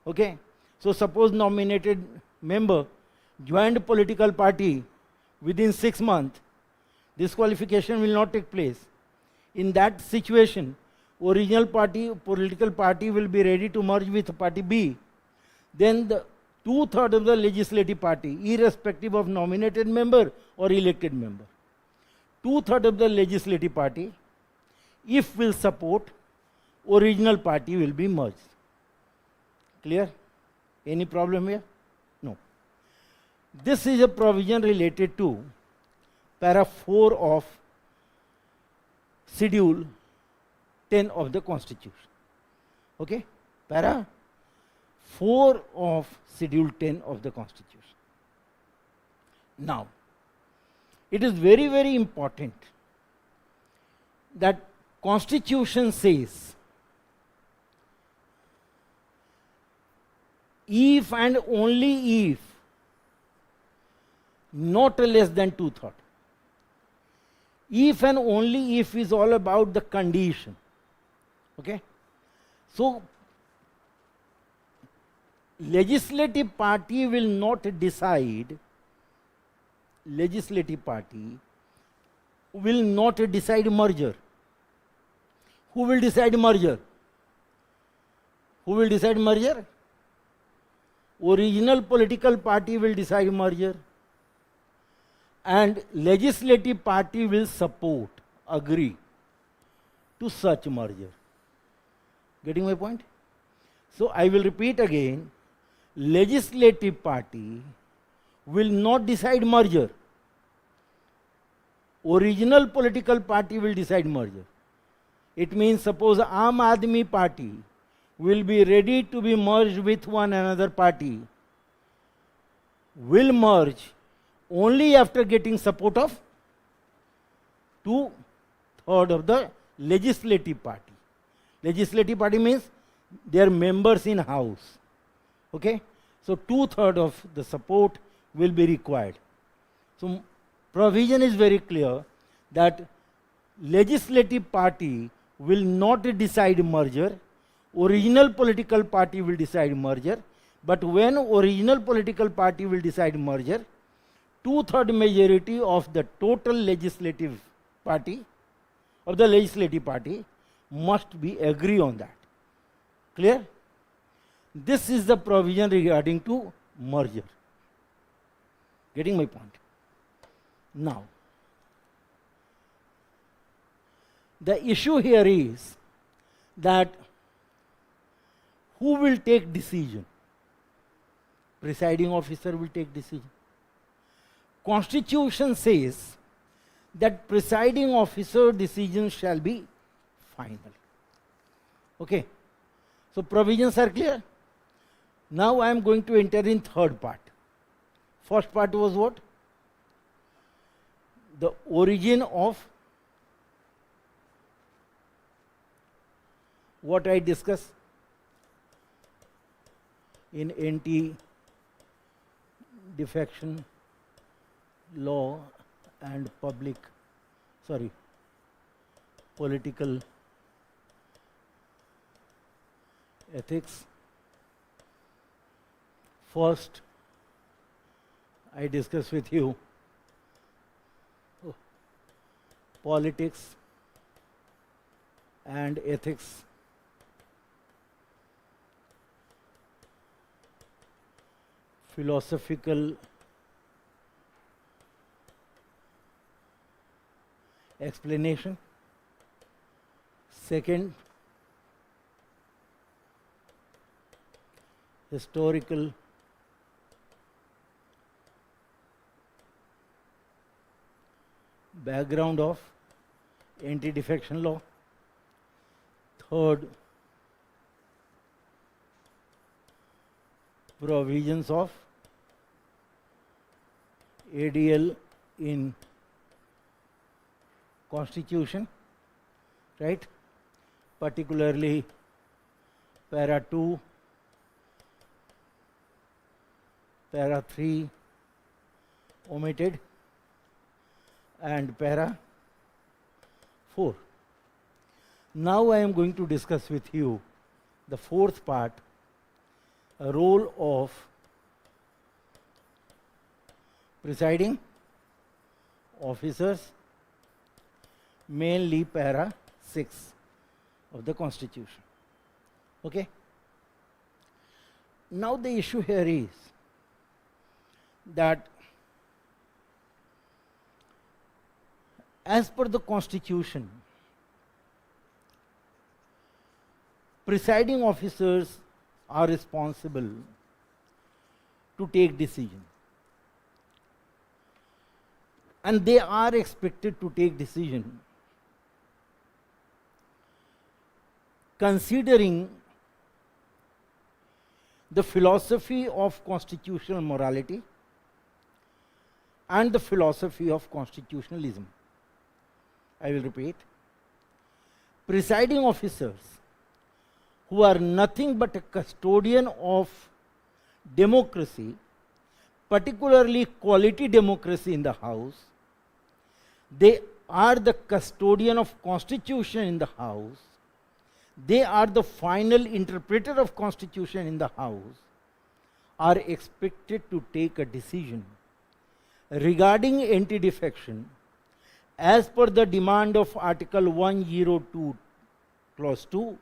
Okay? So suppose nominated member joined political party within 6 months, disqualification will not take place. In that situation, original party, political party will be ready to merge with party B. Then the 2/3 of the legislative party, irrespective of nominated member or elected member, 2/3 of the legislative party, if will support, original party will be merged. Clear? Any problem here? No. This is a provision related to para 4 of Schedule 10 of the Constitution. Okay? Para 4 of Schedule 10 of the Constitution. Now, it is very, very important that Constitution says if and only if not less than 2/3. If and only if is all about the condition. Okay? So, legislative party will not decide, legislative party will not decide merger. Who will decide merger? Who will decide merger? Original political party will decide merger. And legislative party will support, agree to such merger. Getting my point? So I will repeat again. legislative party will not decide merger. Original political party will decide merger. It means suppose Aam Aadmi party will be ready to be merged with one another party, will merge only after getting support of 2/3 of the legislative party. Legislative party means their members in house. Okay? So 2/3 of the support will be required. So provision is very clear that legislative party will not decide merger. Original political party will decide merger. But when original political party will decide merger, 2/3 majority of the total legislative party, of the legislative party, must be agree on that. Clear? This is the provision regarding to merger. Getting my point? Now, the issue here is that who will take decision? Presiding officer will take decision. Constitution says that presiding officer decision shall be final. Okay. So provisions are clear. Now I am going to enter in third part. First part was what? The origin of what I discussed in anti-defection law and political ethics. First, I discuss with you politics and ethics. Philosophical explanation. Second, historical background of anti-defection law. Third, provisions of ADL in Constitution, right? Particularly para 2, para 3 omitted, and para 4. Now I am going to discuss with you the fourth part, a role of presiding officers, mainly para 6 of the Constitution. Okay? Now the issue here is that as per the Constitution, presiding officers are responsible to take decision. And they are expected to take decision considering the philosophy of constitutional morality and the philosophy of constitutionalism. I will repeat. Presiding officers who are nothing but a custodian of democracy, particularly quality democracy in the house, they are the custodian of constitution in the house, they are the final interpreter of constitution in the house, are expected to take a decision regarding anti-defection as per the demand of Article 102 Clause 2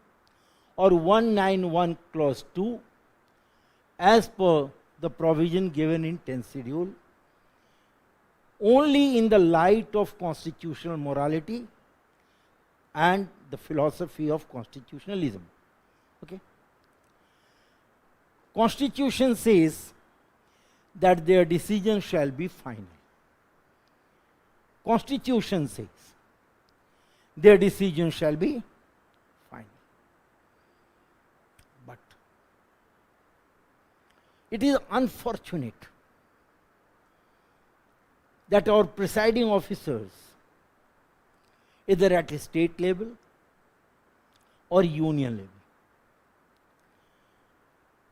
or 191 Clause 2 as per the provision given in 10th schedule, only in the light of constitutional morality and the philosophy of constitutionalism. Okay? Constitution says that their decision shall be final. Constitution says their decision shall be final. But it is unfortunate that our presiding officers, either at a state level or union level,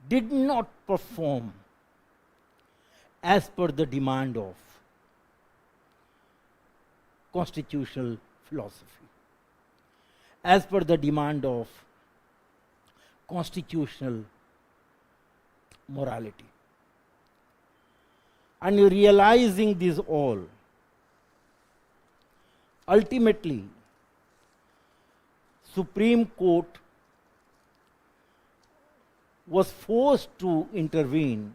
did not perform as per the demand of constitutional philosophy, as per the demand of constitutional morality. And realizing this all, ultimately, Supreme Court was forced to intervene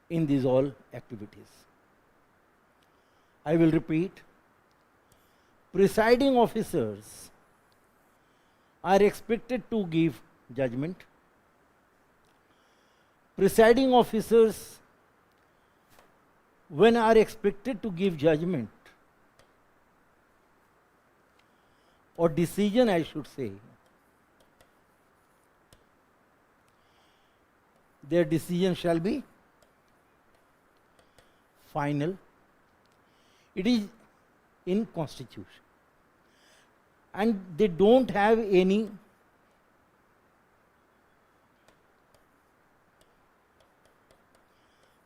in these all activities. I will repeat, presiding officers are expected to give judgment. Presiding officers, when are expected to give judgment, or decision I should say, their decision shall be final. It is in Constitution. And they don't have any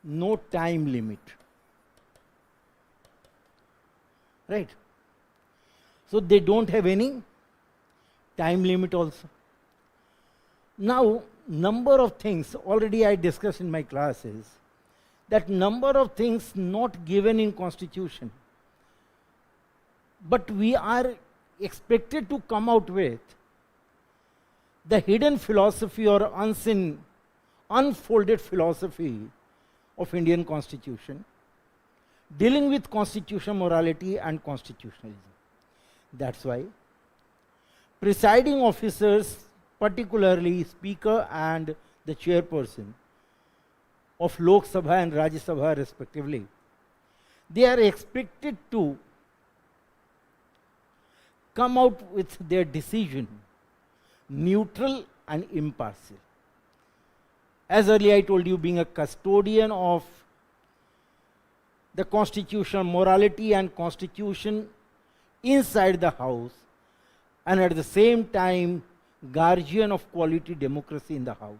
no time limit. Right? So they don't have any time limit also. Now, number of things already I discussed in my classes, that number of things not given in Constitution, but we are expected to come out with the hidden philosophy or unseen, unfolded philosophy of Indian Constitution, dealing with constitutional morality and constitutionalism. That's why presiding officers, particularly Speaker and the Chairperson of Lok Sabha and Rajya Sabha respectively, they are expected to come out with their decision neutral and impartial. As earlier I told you, being a custodian of the constitutional morality and constitution inside the house, and at the same time guardian of quality democracy in the house.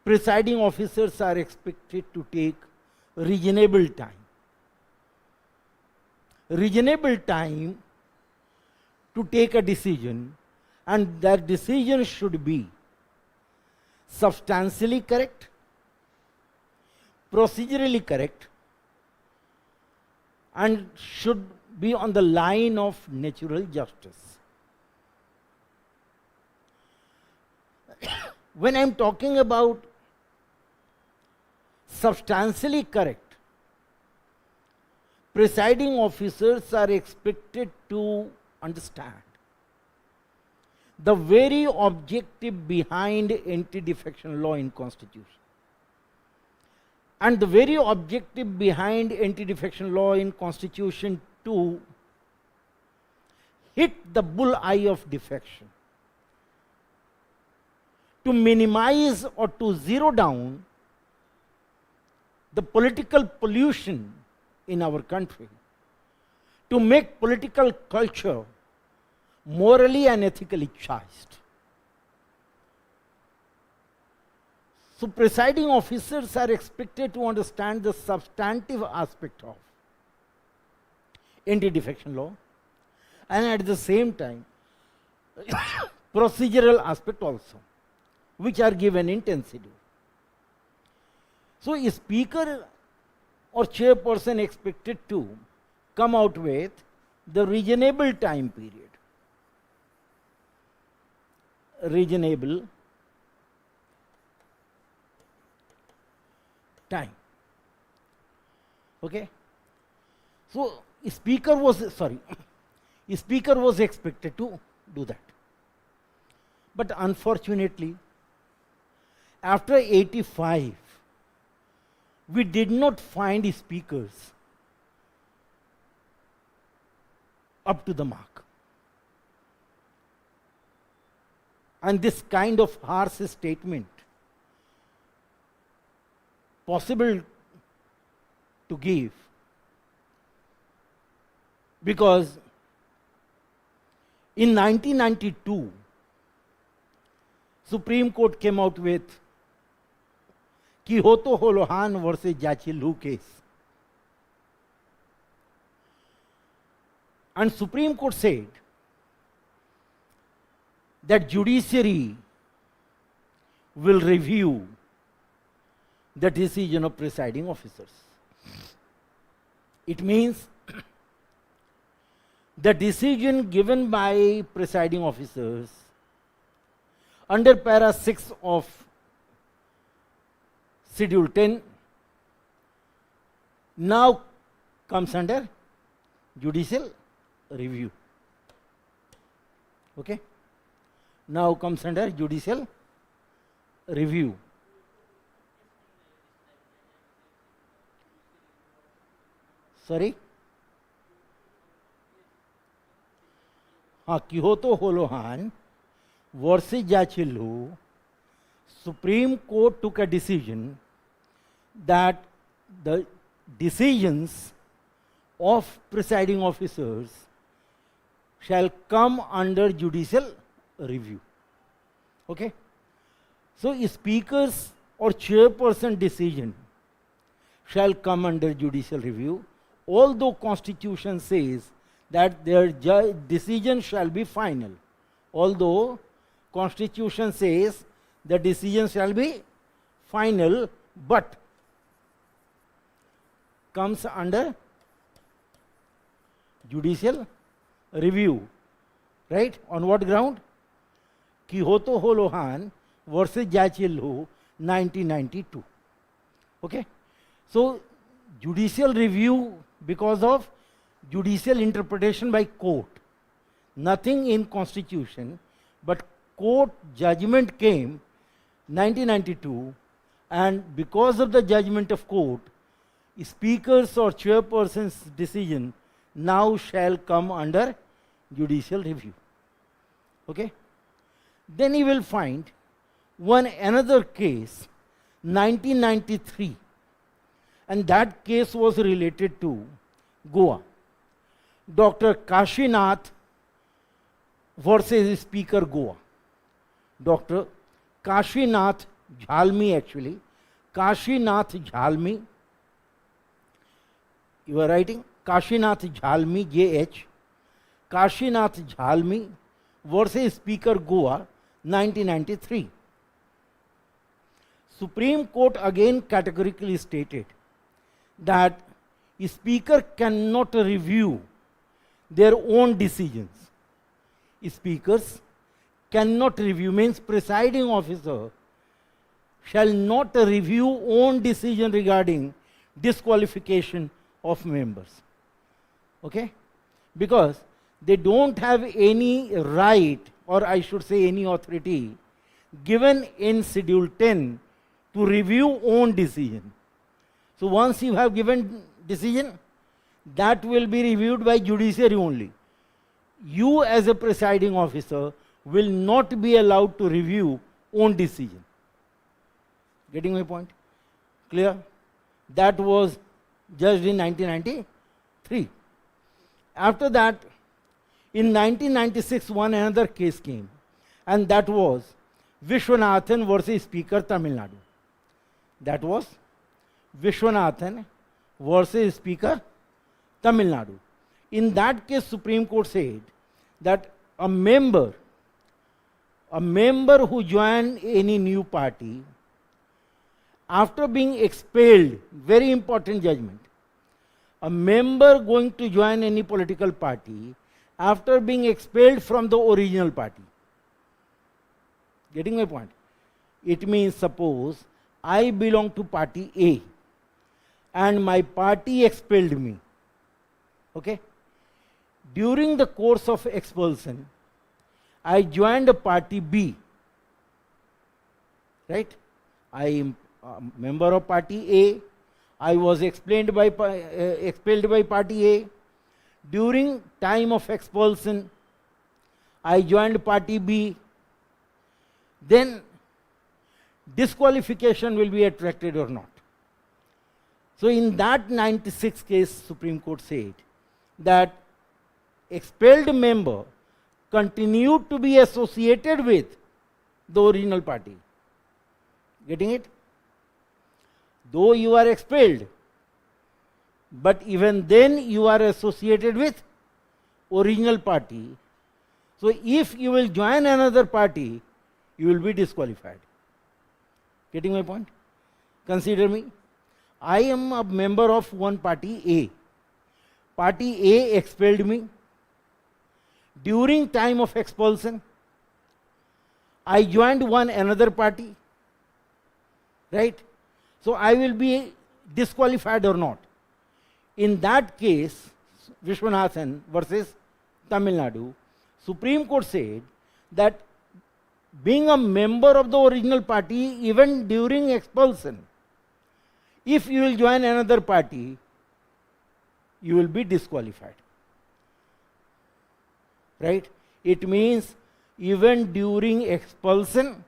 Presiding officers are expected to take reasonable time. Reasonable time to take a decision, and that decision should be substantially correct, procedurally correct, and should be on the line of natural justice. When I am talking about substantially correct, presiding officers are expected to understand the very objective behind anti-defection law in Constitution. And the very objective behind anti-defection law in Constitution to hit the bullseye of defection, to minimize or to zero down the political pollution in our country, to make political culture morally and ethically charged. So presiding officers are expected to understand the substantive aspect of anti-defection law, and at the same time procedural aspect also, which are given intensity. So a speaker or chairperson expected to come out with the reasonable time period. Reasonable time. Okay? So speaker was expected to do that. But unfortunately, after 85, we did not find speakers up to the mark. And this kind of harsh statement possible to give, because in 1992, Supreme Court came out with Kihoto Holohan versus Jachilu case. And Supreme Court said that judiciary will review the decision of presiding officers. It means the decision given by presiding officers under para 6 of Schedule 10 now comes under judicial review. Okay? Now comes under judicial review. Sorry? Kihoto Holohan versus Jachilu, Supreme Court took a decision that the decisions of presiding officers shall come under judicial review. Okay? So, speakers or chairperson decision shall come under judicial review, although Constitution says that their decision shall be final. Although Constitution says the decision shall be final, but comes under judicial review. Right? On what ground? Kihoto Holohan versus Jachilu, 1992. Okay? So, judicial review because of judicial interpretation by court. Nothing in Constitution, but court judgment came 1992, and because of the judgment of court, speakers or chairperson's decision now shall come under judicial review. Okay? Then you will find another case, 1993, and that case was related to Goa. Dr. Kashinath versus Speaker Goa. Dr. Kashinath Jhalmi, actually. Kashinath Jhalmi. You are writing Kashinath Jhalmi, JH. Kashinath Jhalmi versus Speaker Goa, 1993. Supreme Court again categorically stated that a speaker cannot review their own decisions. Speakers cannot review, means presiding officer shall not review own decision regarding disqualification of members. Okay? Because they don't have any right, or I should say any authority given in Schedule 10 to review own decision. So once you have given decision, that will be reviewed by judiciary only. You as a presiding officer will not be allowed to review own decision. Getting my point? Clear? That was judged in 1993. After that, in 1996, another case came, and that was Vishwanathan versus Speaker Tamil Nadu. That was Vishwanathan versus Speaker Tamil Nadu. In that case, Supreme Court said that a member who joined any new party after being expelled, very important judgment, a member going to join any political party after being expelled from the original party. Getting my point? It means, suppose I belong to party A and my party expelled me. Okay? During the course of expulsion, I joined a party B. Right? I am a member of party A. I was expelled by party A. During time of expulsion, I joined party B. Then disqualification will be attracted or not. So in that 96 case, Supreme Court said that expelled member continued to be associated with the original party. Getting it? Though you are expelled, but even then you are associated with original party. So if you will join another party, you will be disqualified. Getting my point? Consider me. I am a member of one party A. Party A expelled me. During time of expulsion, I joined another party. Right? So I will be disqualified or not. In that case, Vishwanathan versus Tamil Nadu, Supreme Court said that being a member of the original party, even during expulsion, if you will join another party, you will be disqualified. Right? It means even during expulsion,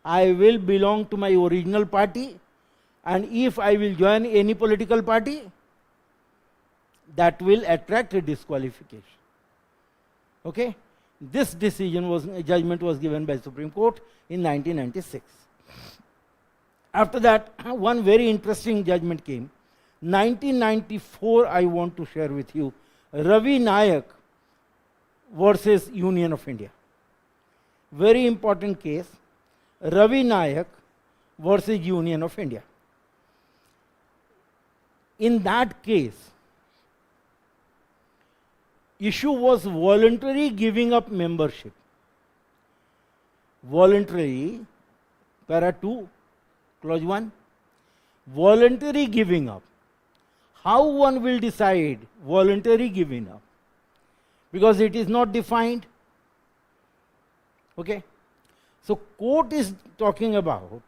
I will belong to my original party, and if I will join any political party, that will attract a disqualification. Okay? This judgment was given by Supreme Court in 1996. After that, one very interesting judgment came. 1994, I want to share with you. Ravi Nayak versus Union of India. Very important case. Ravi Nayak versus Union of India. In that case, issue was voluntary giving up membership. Voluntary, para 2, clause 1. Voluntary giving up. How one will decide voluntary giving up? Because it is not defined. Okay? So court is talking about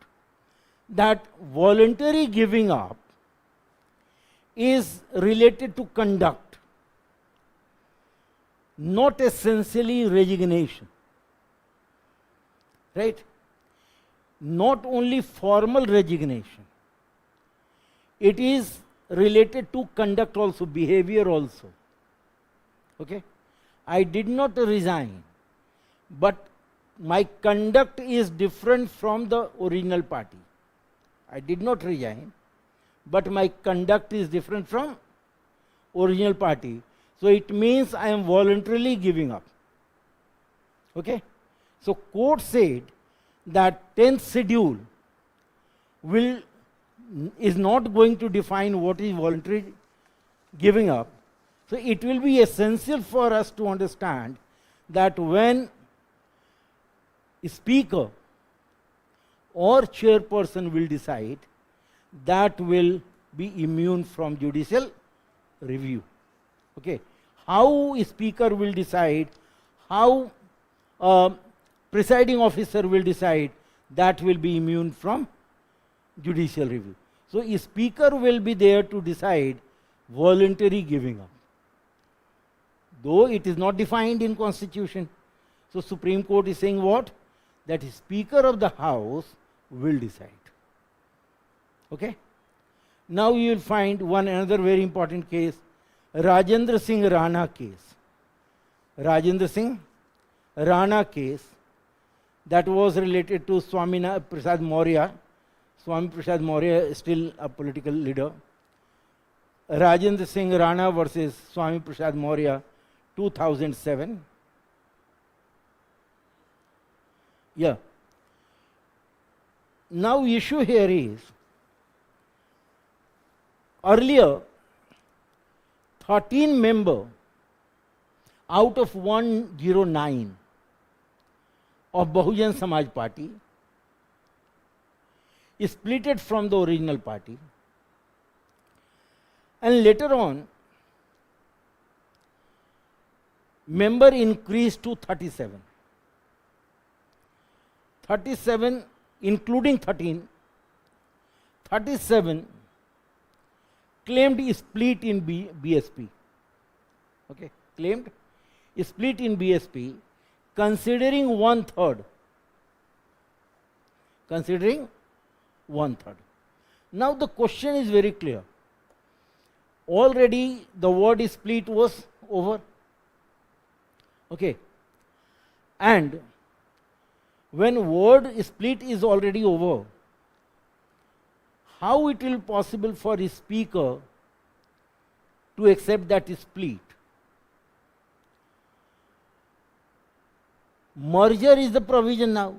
that voluntary giving up is related to conduct, not essentially resignation. Right? Not only formal resignation. It is related to conduct also, behavior also. Okay? I did not resign, but my conduct is different from the original party. I did not resign, but my conduct is different from original party. So it means I am voluntarily giving up. Okay? So court said that 10th schedule is not going to define what is voluntary giving up. So it will be essential for us to understand that when a speaker or chairperson will decide, that will be immune from judicial review. Okay. How a speaker will decide, how presiding officer will decide, that will be immune from judicial review. So a speaker will be there to decide voluntary giving up. Though it is not defined in Constitution. So Supreme Court is saying what? That Speaker of the House will decide. Okay? Now you will find another very important case, Rajendra Singh Rana case. Rajendra Singh Rana case that was related to Swami Prasad Maurya. Swami Prasad Maurya is still a political leader. Rajendra Singh Rana versus Swami Prasad Maurya, 2007. Yeah. Now issue here is, earlier 13 members out of 109 of Bahujan Samaj Party splitted from the original party, and later on member increased to 37. 37 including 13 37 claimed a split in BSP. Okay, claimed a split in BSP considering one third. Considering one third. Now the question is very clear. Already the word split was over. Okay. And when word split is already over, how it will possible for a speaker to accept that split? Merger is the provision now.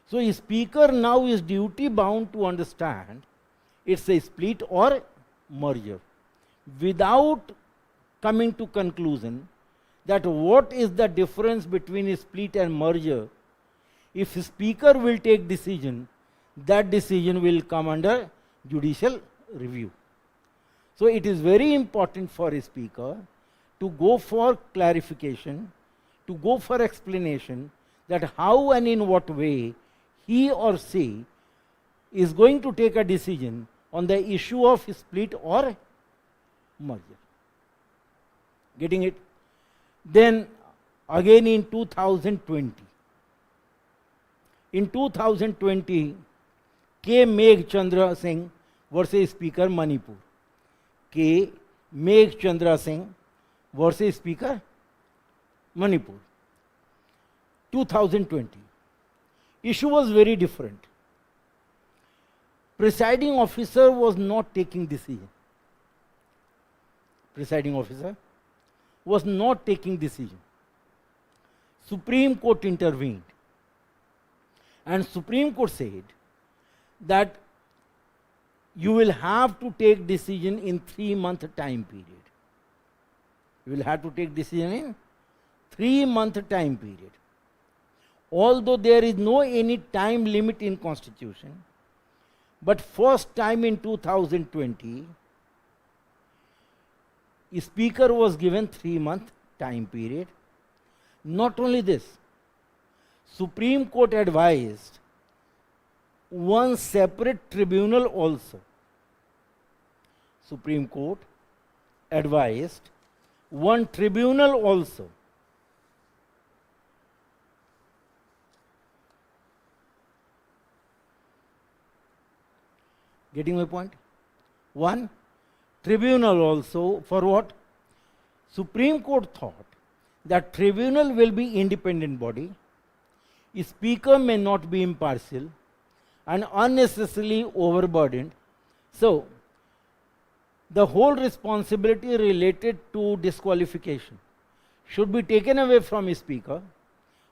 So a speaker now is duty bound to understand it's a split or merger without coming to conclusion that what is the difference between a split and merger. If a speaker will take decision, that decision will come under judicial review. So it is very important for a speaker to go for clarification, to go for explanation that how and in what way he or she is going to take a decision on the issue of split or merger. Getting it? Then again in 2020. In 2020, K. Megh Chandra Singh versus Speaker Manipur. K. Megh Chandra Singh versus Speaker Manipur. 2020. Issue was very different. Presiding officer was not taking decision. Presiding officer was not taking decision. Supreme Court intervened. And Supreme Court said that you will have to take decision in 3-month time period. You will have to take decision in 3-month time period. Although there is no any time limit in Constitution, but first time in 2020, a speaker was given 3-month time period. Not only this, Supreme Court advised one separate tribunal also. Supreme Court advised one tribunal also. Getting my point? One tribunal also for what? Supreme Court thought that tribunal will be independent body, a speaker may not be impartial and unnecessarily overburdened. So, the whole responsibility related to disqualification should be taken away from a speaker.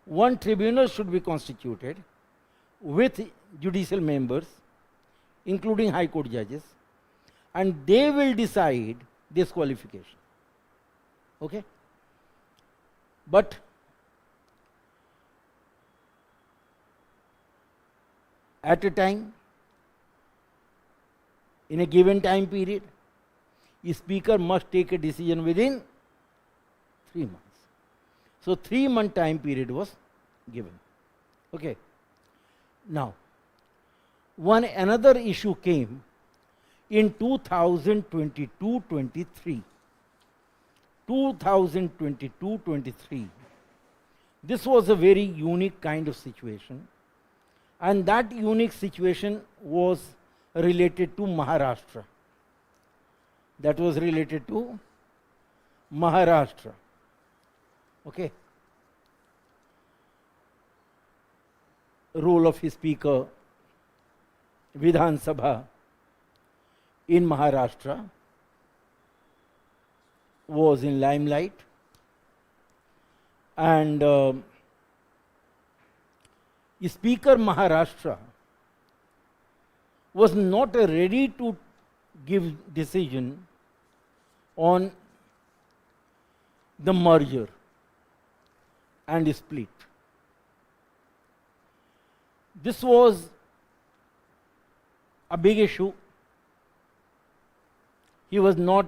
One tribunal should be constituted with judicial members, including High Court judges, and they will decide disqualification. Okay? But at a time, in a given time period, a speaker must take a decision within 3 months. So 3-month time period was given. Okay. Now, another issue came in 2022-23. 2022-23. This was a very unique kind of situation. And that unique situation was related to Maharashtra. That was related to Maharashtra. Okay. Role of his speaker, Vidhan Sabha in Maharashtra was in limelight, and Speaker Maharashtra was not ready to give decision on the merger and split. This was a big issue. He was not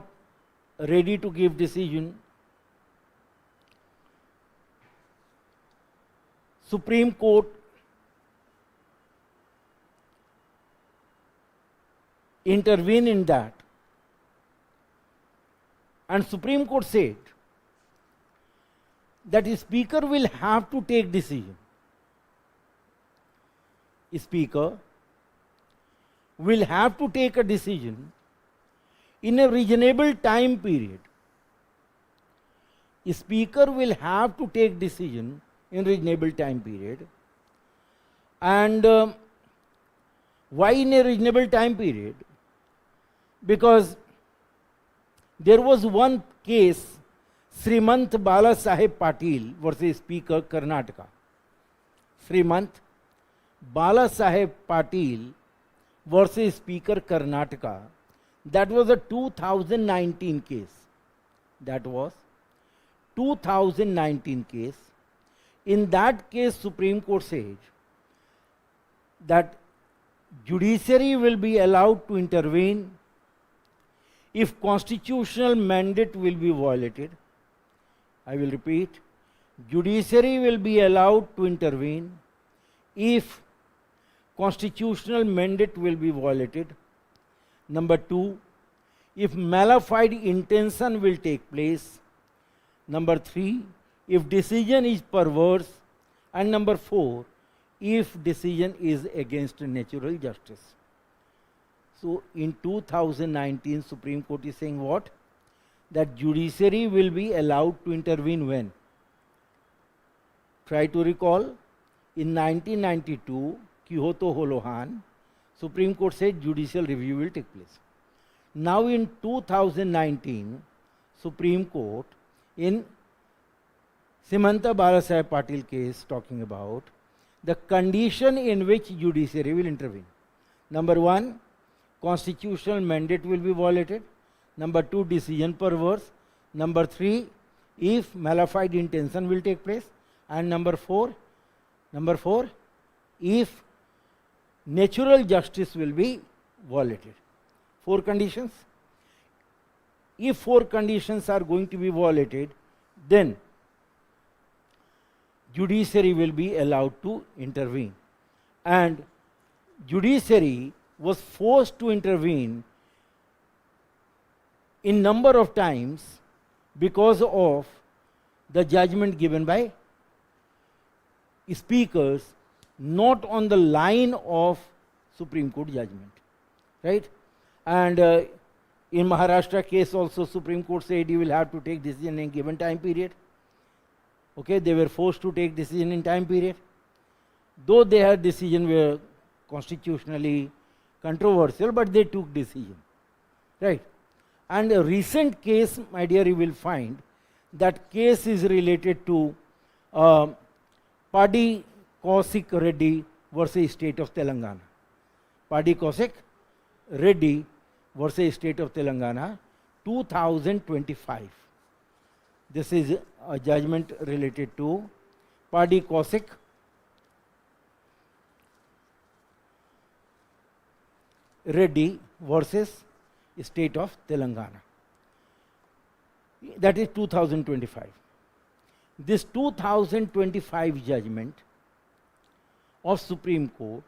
ready to give decision. Supreme Court intervene in that. And Supreme Court said that the Speaker will have to take decision. Speaker will have to take a decision in a reasonable time period. Speaker will have to take decision in reasonable time period. And why in a reasonable time period? Because there was one case, Srimant Bala Saheb Patil versus Speaker Karnataka. Srimant Bala Saheb Patil versus Speaker Karnataka. That was a 2019 case. That was 2019 case. In that case, Supreme Court said that judiciary will be allowed to intervene if constitutional mandate will be violated. I will repeat, judiciary will be allowed to intervene if constitutional mandate will be violated. Number 2, if malified intention will take place. Number 3, if decision is perverse. And number 4, if decision is against natural justice. So in 2019, Supreme Court is saying what? That judiciary will be allowed to intervene when? Try to recall, in 1992, Kyoto Holohan, Supreme Court said judicial review will take place. Now in 2019, Supreme Court in Simanta Balasaheb Patil case talking about the condition in which judiciary will intervene. Number 1, constitutional mandate will be violated. Number 2, decision perverse. Number 3, if malified intention will take place. And number 4, if natural justice will be violated. 4 conditions. If 4 conditions are going to be violated, then judiciary will be allowed to intervene. And judiciary was forced to intervene in number of times because of the judgment given by speakers not on the line of Supreme Court judgment, right? And in Maharashtra case also, Supreme Court said you will have to take decision in a given time period. Okay, they were forced to take decision in time period. Though their decision were constitutionally controversial, but they took decision, right? And a recent case, my dear, you will find that case is related to Paddy Kaushik Reddy versus State of Telangana. Paddy Kaushik Reddy versus State of Telangana, 2025. This is a judgment related to Paddy Kaushik Reddy versus State of Telangana. That is 2025. This 2025 judgment of Supreme Court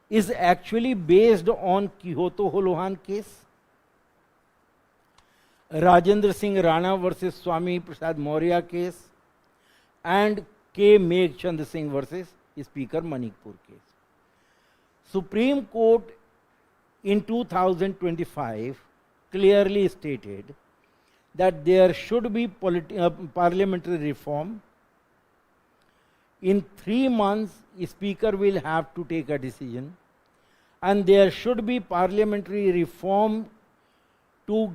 is actually based on Kyoto Holohan case, Rajendra Singh Rana versus Swami Prasad Maurya case, and K. Meghchand Singh versus Speaker Manikpur case. Supreme Court in 2025 clearly stated that there should be parliamentary reform. In 3 months, Speaker will have to take a decision, and there should be parliamentary reform to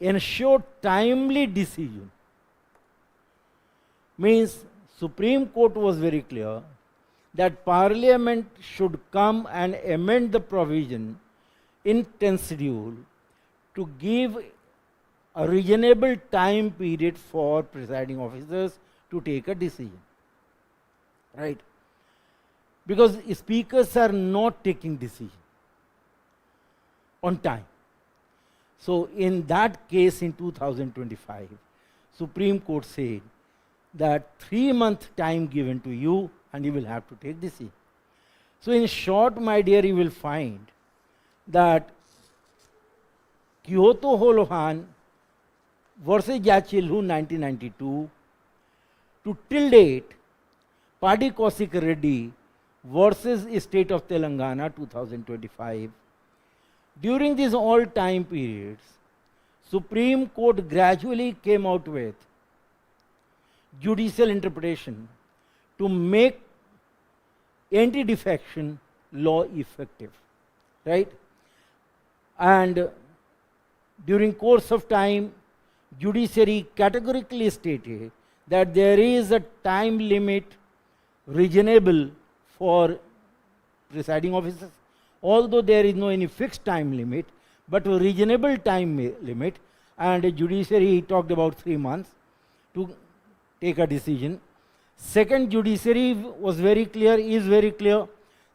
ensure timely decision. Means Supreme Court was very clear that Parliament should come and amend the provision in 10th schedule to give a reasonable time period for presiding officers to take a decision, right? Because speakers are not taking decision on time. So in that case in 2025, Supreme Court said that 3-month time given to you and you will have to take decision. So in short, my dear, you will find that Kyoto Holohan versus Yachilhu 1992 to till date Padi Kaushik Reddy versus State of Telangana 2025. During these all time periods, Supreme Court gradually came out with judicial interpretation to make anti-defection law effective, right? And during course of time, judiciary categorically stated that there is a time limit reasonable for presiding officers, although there is no any fixed time limit, but a reasonable time limit, and the judiciary talked about 3 months to take a decision. Second, judiciary was very clear, is very clear,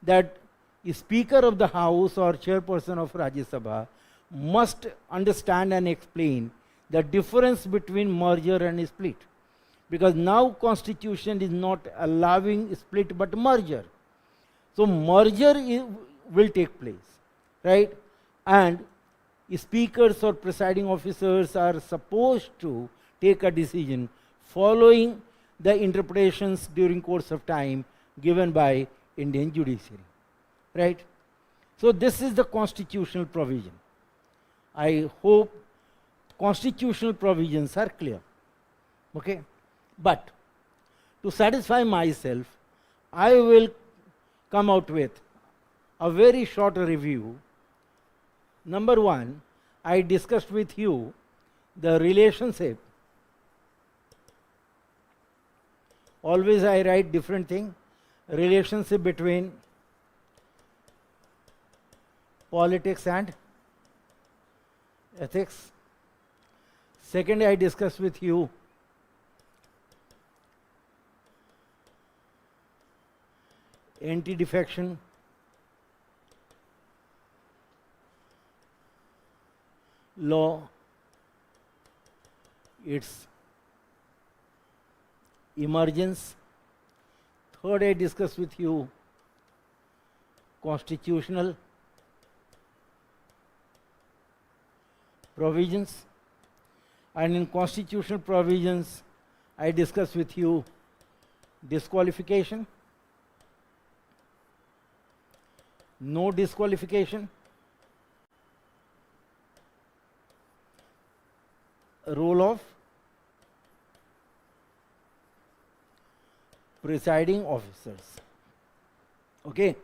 that the Speaker of the House or Chairperson of Rajya Sabha must understand and explain the difference between merger and split. Because now Constitution is not allowing split but merger. So merger will take place, right? And speakers or presiding officers are supposed to take a decision following the interpretations during course of time given by Indian judiciary, right? So this is the constitutional provision. I hope constitutional provisions are clear, okay? But to satisfy myself, I will come out with a very short review. Number one, I discussed with you the relationship. Always I write different thing. Relationship between politics and ethics. Second, I discussed with you anti-defection, law, its emergence. Third, I discussed with you constitutional provisions, and in constitutional provisions I discussed with you disqualification, no disqualification, role of presiding officers. Okay,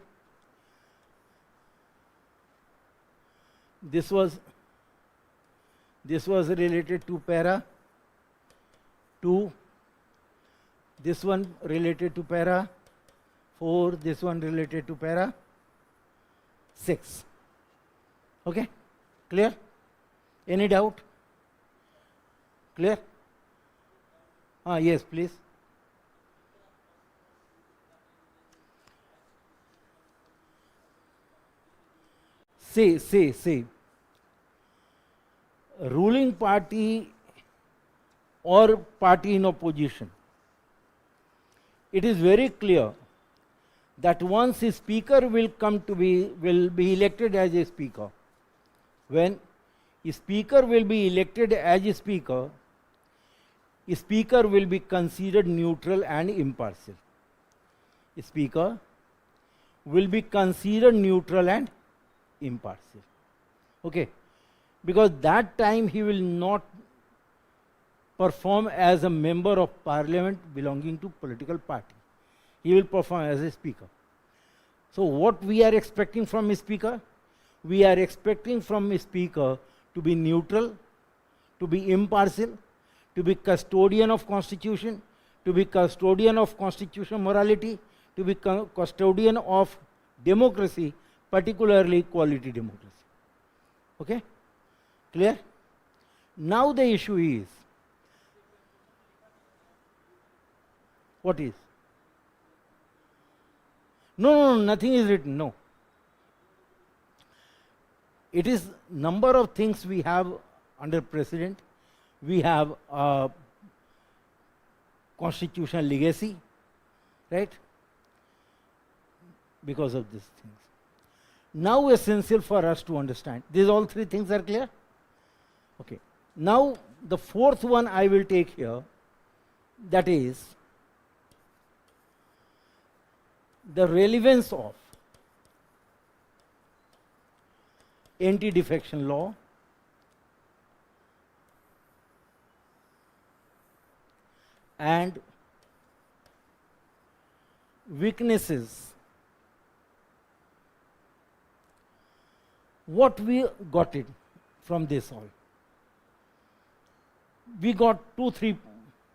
this was related to para 2, this one related to para 4, this one related to para 6. Okay, clear? Any doubt? Clear? Yes, please. See. Ruling party or party in opposition, it is very clear that once a speaker will be elected as a speaker. When a speaker will be elected as a speaker will be considered neutral and impartial. A speaker will be considered neutral and impartial. Okay, because that time he will not perform as a member of parliament belonging to political party. He will perform as a speaker. So what we are expecting from a speaker? We are expecting from a speaker to be neutral, to be impartial, to be custodian of constitution, to be custodian of constitutional morality, to be custodian of democracy, particularly quality democracy. Okay? Clear? Now the issue is, what is? No, nothing is written, no. It is number of things we have under president. We have a constitutional legacy, right? Because of these things. now essential for us to understand. These all three things are clear? Okay. Now the fourth one I will take here, that is the relevance of anti-defection law and weaknesses. What we got it from this all? We got 2-3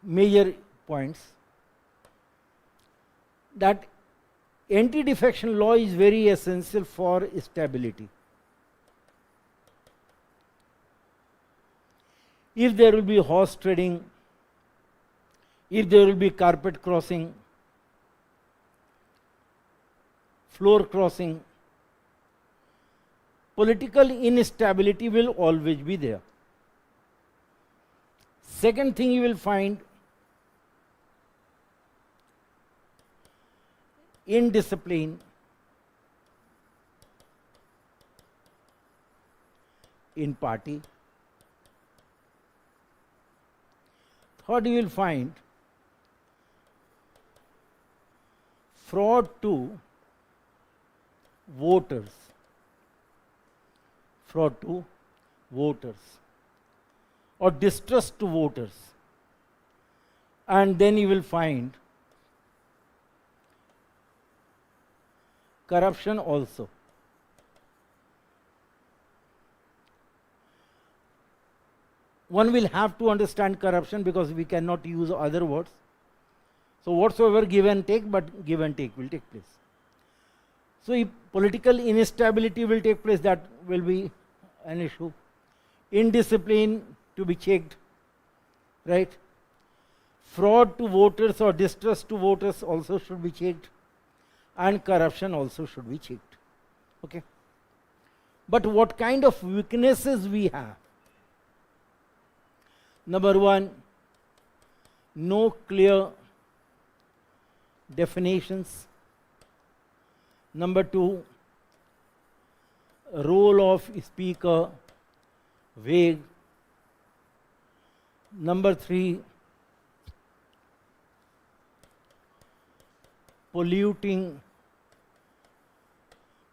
major points. That anti-defection law is very essential for stability. If there will be horse trading, if there will be carpet crossing, floor crossing, political instability will always be there. Second thing you will find, indiscipline, in party. Third, you will find fraud to voters. Fraud to voters or distrust to voters. And then you will find corruption also. One will have to understand corruption because we cannot use other words. So whatsoever give and take, but give and take will take place. So if political instability will take place, that will be an issue. Indiscipline to be checked, right? Fraud to voters or distrust to voters also should be checked, and corruption also should be checked. Okay. But what kind of weaknesses we have? Number one, no clear definitions. Number two, role of speaker vague. Number three, polluting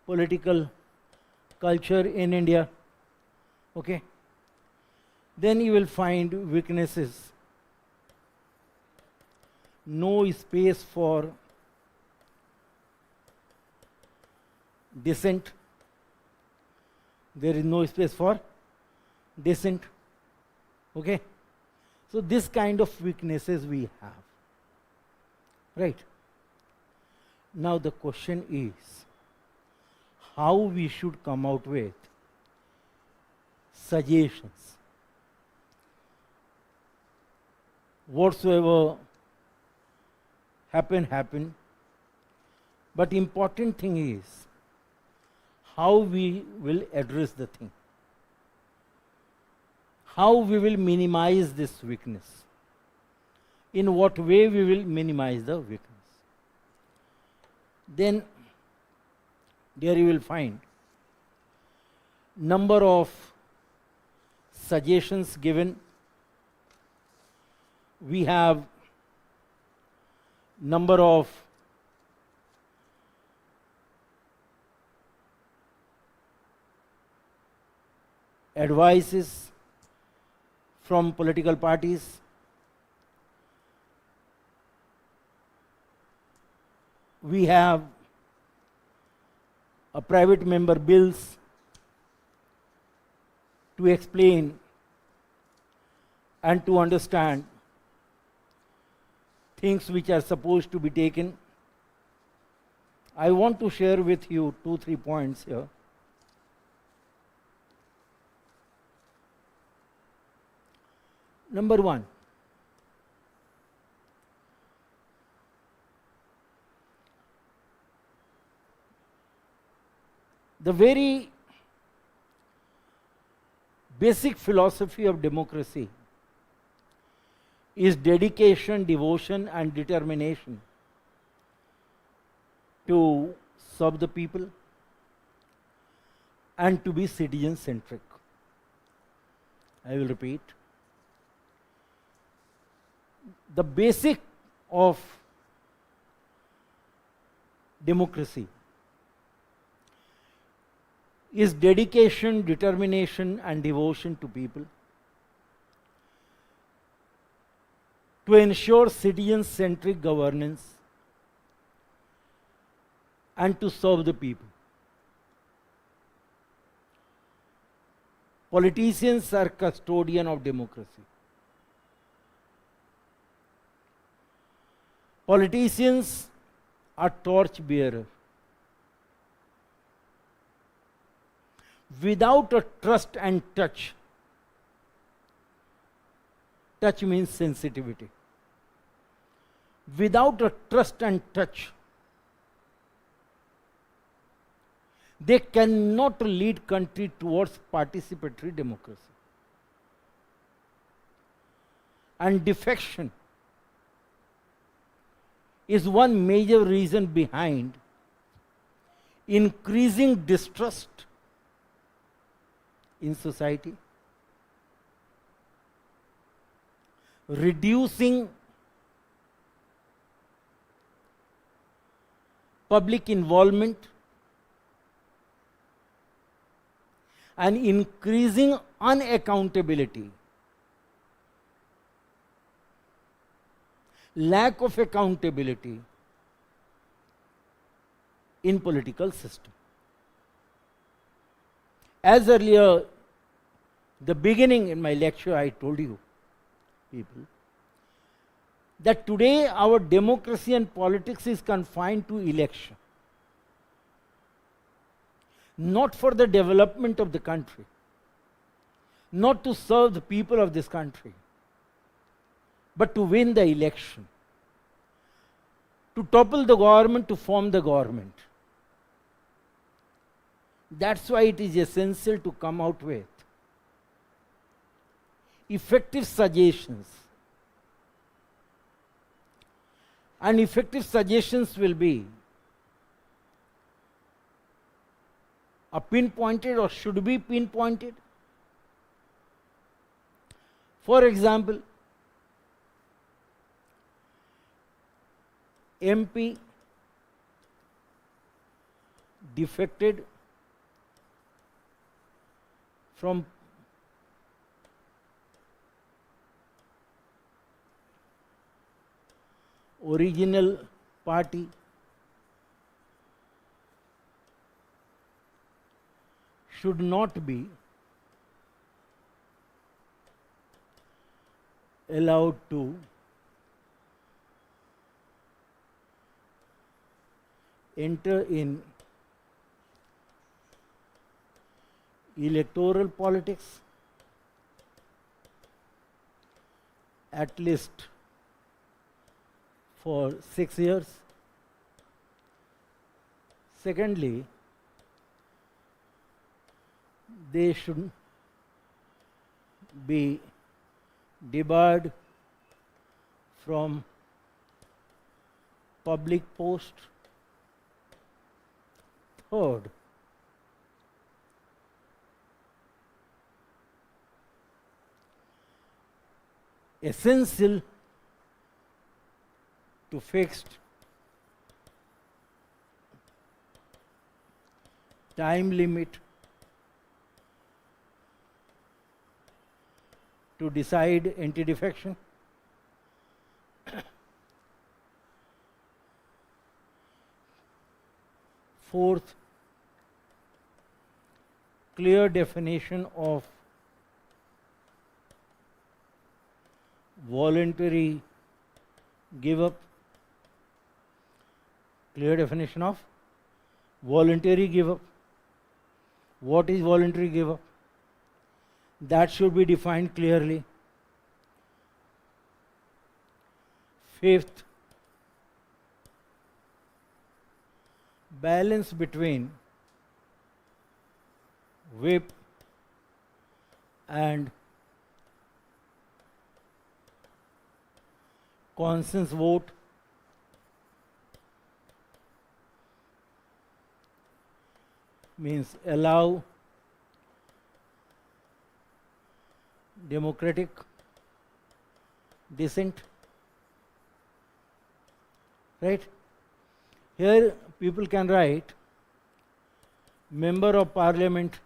political culture in India. Okay. Then you will find weaknesses. No space for dissent. There is no space for dissent. Okay. So this kind of weaknesses we have. Right. Now the question is, how we should come out with suggestions. Whatsoever happen. But important thing is how we will address the thing. How we will minimize this weakness. In what way we will minimize the weakness. Then there you will find number of suggestions given. We have number of advices from political parties. We have a private member bills to explain and to understand things which are supposed to be taken. I want to share with you 2-3 points here. Number one, the very basic philosophy of democracy is dedication, devotion, and determination to serve the people, and to be citizen-centric. I will repeat. The basic of democracy is dedication, determination, and devotion to people, to ensure citizen-centric governance, and to serve the people. Politicians are custodian of democracy. Politicians are torch bearer. Without a trust and touch, touch means sensitivity. Without a trust and touch, they cannot lead country towards participatory democracy. And defection is one major reason behind increasing distrust in society, reducing public involvement, and increasing unaccountability. Lack of accountability in political system. As earlier, the beginning in my lecture, I told you, people, that today our democracy and politics is confined to election. Not for the development of the country, not to serve the people of this country, but to win the election, to topple the government, to form the government. That's why it is essential to come out with effective suggestions. And effective suggestions will be pinpointed or should be pinpointed. For example, MP defected from original party, should not be allowed to enter in electoral politics at least for 6 years. Secondly, they should be debarred from public post. Third, essential to fixed time limit to decide anti-defection. Fourth, clear definition of voluntary give up. Clear definition of voluntary give up. What is voluntary give up? That should be defined clearly. Fifth, balance between whip and conscience vote. Means allow democratic dissent, right? Here people can write member of parliament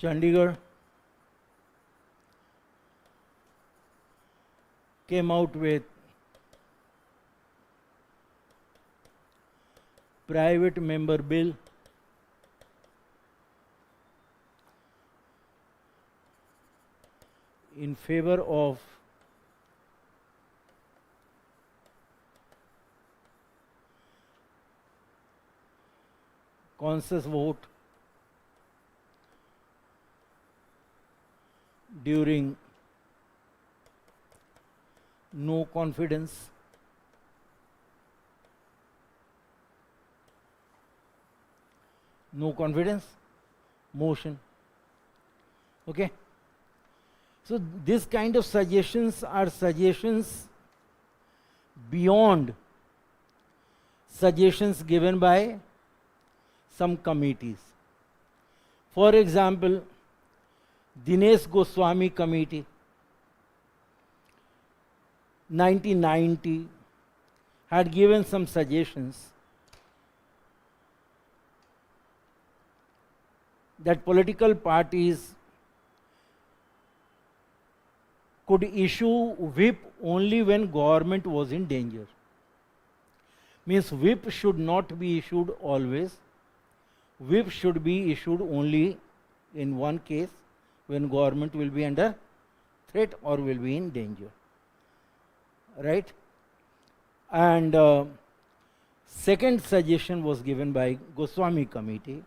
Chandigarh came out with private member bill in favor of conscious vote during no confidence motion. Okay. So this kind of suggestions are suggestions beyond suggestions given by some committees. For example, Dinesh Goswami committee 1990 had given some suggestions that political parties could issue whip only when government was in danger. Means whip should not be issued always. Whip should be issued only in one case, when government will be under threat or will be in danger. Right? And second suggestion was given by Goswami committee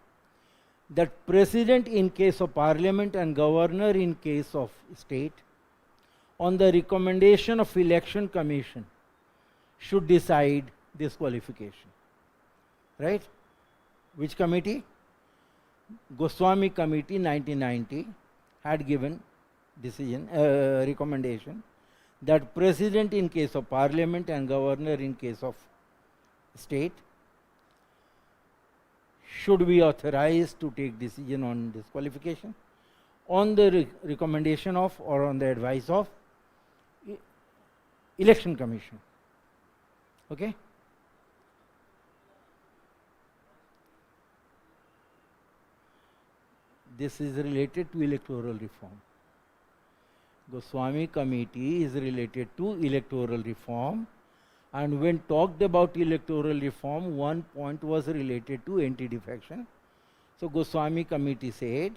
that president in case of parliament and governor in case of state, on the recommendation of election commission, should decide disqualification. Right? Which committee? Goswami committee 1990 had given recommendation that president in case of parliament and governor in case of state should be authorized to take decision on disqualification on the recommendation of or on the advice of election commission. Okay? This is related to electoral reform. Goswami committee is related to electoral reform, and when talked about electoral reform, one point was related to anti-defection. So Goswami committee said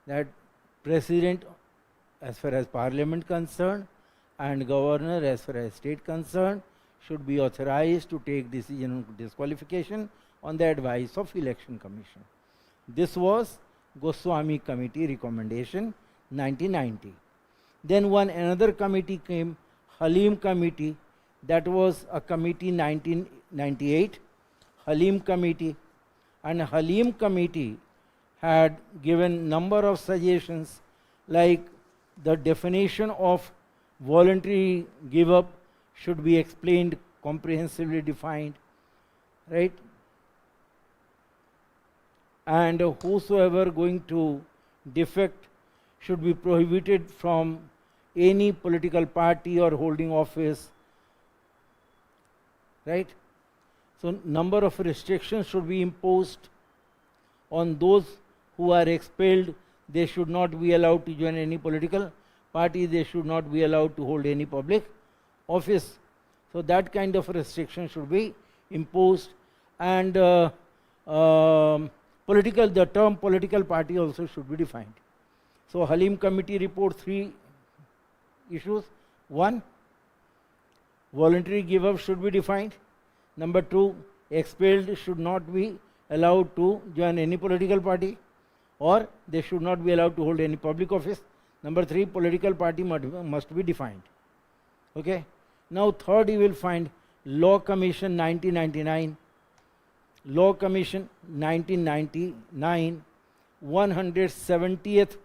that president as far as parliament concerned and governor as far as state concerned should be authorized to take decision on disqualification on the advice of election commission. This was Goswami committee recommendation 1990. Then another committee came, Halim committee, that was a committee 1998, Halim committee, and Halim committee had given number of suggestions like the definition of voluntary give up should be explained, comprehensively defined, right? And whosoever going to defect should be prohibited from any political party or holding office, right? So number of restrictions should be imposed on those who are expelled. They should not be allowed to join any political party. They should not be allowed to hold any public office. So that kind of restriction should be imposed. And the term political party also should be defined. So Halim committee report 3 issues. 1, voluntary give up should be defined. Number 2, expelled should not be allowed to join any political party, or they should not be allowed to hold any public office. Number 3, political party must be defined. Okay. Now third, you will find Law Commission 1999, Law Commission 1999, 170th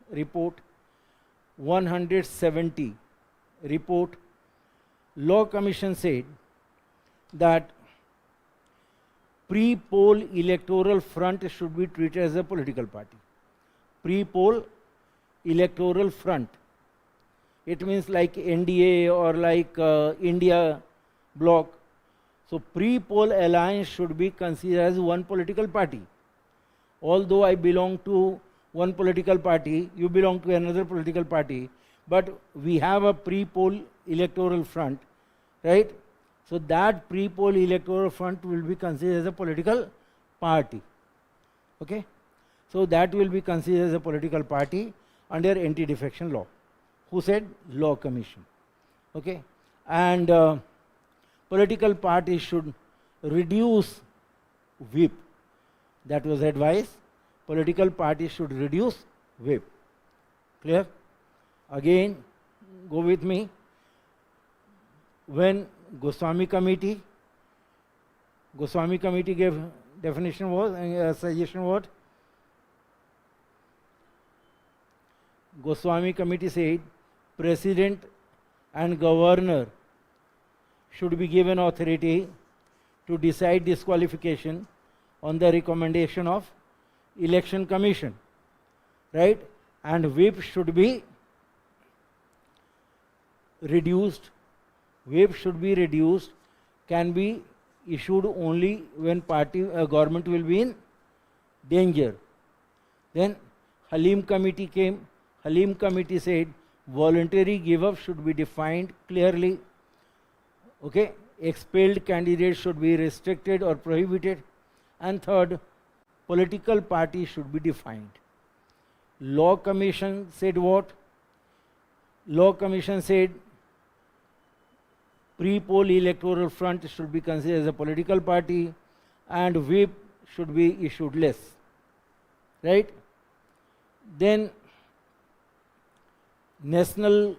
report. 170 report, Law Commission said that pre-poll electoral front should be treated as a political party. Pre-poll electoral front. It means like NDA or like India bloc. So pre-poll alliance should be considered as one political party. Although I belong to one political party, you belong to another political party, but we have a pre-poll electoral front, right? So that pre-poll electoral front will be considered as a political party. Okay? So that will be considered as a political party under anti-defection law. Who said? Law Commission. Okay? And political parties should reduce whip. That was advice. Political parties should reduce whip. Clear? Again, go with me. When Goswami committee gave definition was, suggestion what? Goswami committee said president and governor should be given authority to decide disqualification on the recommendation of election commission, right? And whip should be reduced. Whip should be reduced, can be issued only when government will be in danger. Then Halim committee came. Halim committee said voluntary give up should be defined clearly. Okay, expelled candidates should be restricted or prohibited. And third, political parties should be defined. Law Commission said what? Law Commission said pre-poll electoral front should be considered as a political party and whip should be issued less. Right? Then National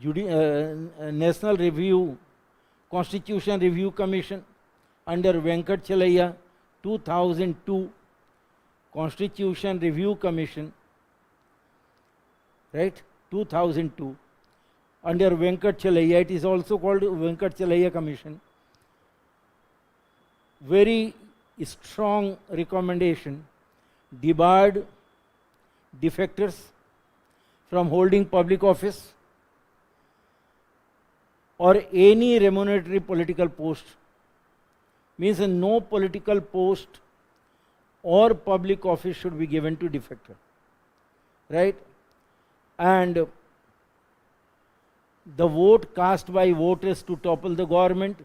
Review, Constitution Review Commission under Venkat Chalaiya, 2002, Constitution Review Commission, right? 2002. Under Venkat Chalaiya, it is also called Venkat Chalaiya Commission. Very strong recommendation, debarred defectors from holding public office or any remunerative political post. Means no political post or public office should be given to defector, right? And the vote cast by voters to topple the government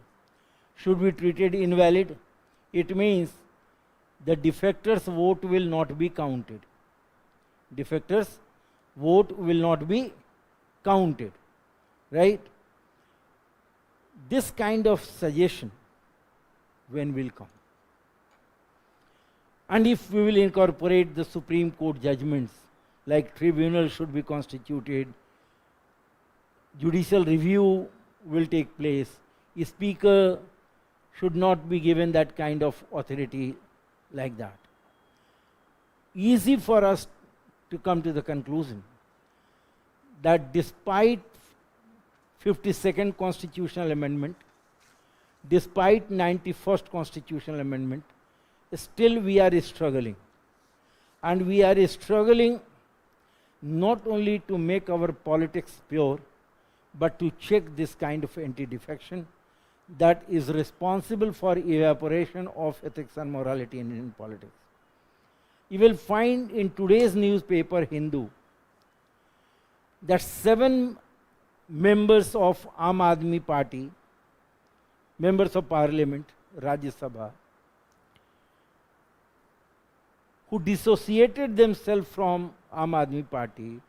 should be treated invalid. It means the defector's vote will not be counted. Defector's vote will not be counted, right? This kind of suggestion when will come? And if we will incorporate the Supreme Court judgments, like tribunal should be constituted, judicial review will take place, a speaker should not be given that kind of authority like that. Easy for us to come to the conclusion that despite 52nd constitutional amendment, despite 91st constitutional amendment, still we are struggling. And we are struggling not only to make our politics pure, but to check this kind of anti-defection that is responsible for evaporation of ethics and morality in Indian politics. You will find in today's newspaper, Hindu, that 7 members of Aam Aadmi Party, members of Parliament, Rajya Sabha, who dissociated themselves from Aam Aadmi Party,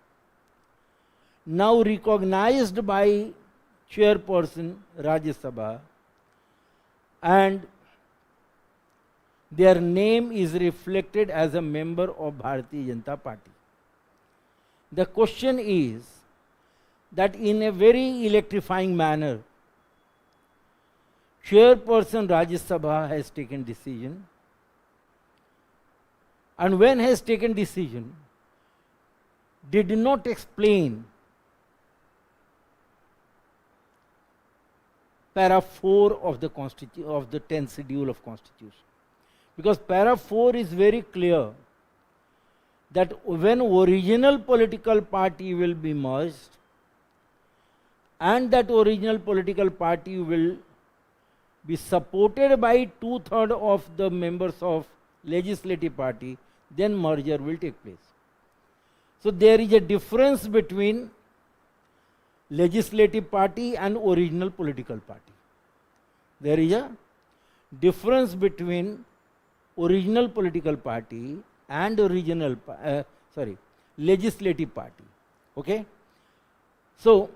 now recognized by chairperson Rajya Sabha, and their name is reflected as a member of Bharatiya Janata Party. The question is that in a very electrifying manner, chairperson Rajya Sabha has taken decision, and when has taken decision, did not explain para 4 of the of the 10th schedule of Constitution. Because para 4 is very clear that when original political party will be merged and that original political party will be supported by 2/3 of the members of legislative party, then merger will take place. So there is a difference between legislative party and original political party. There is a difference between original political party and original legislative party. Okay? So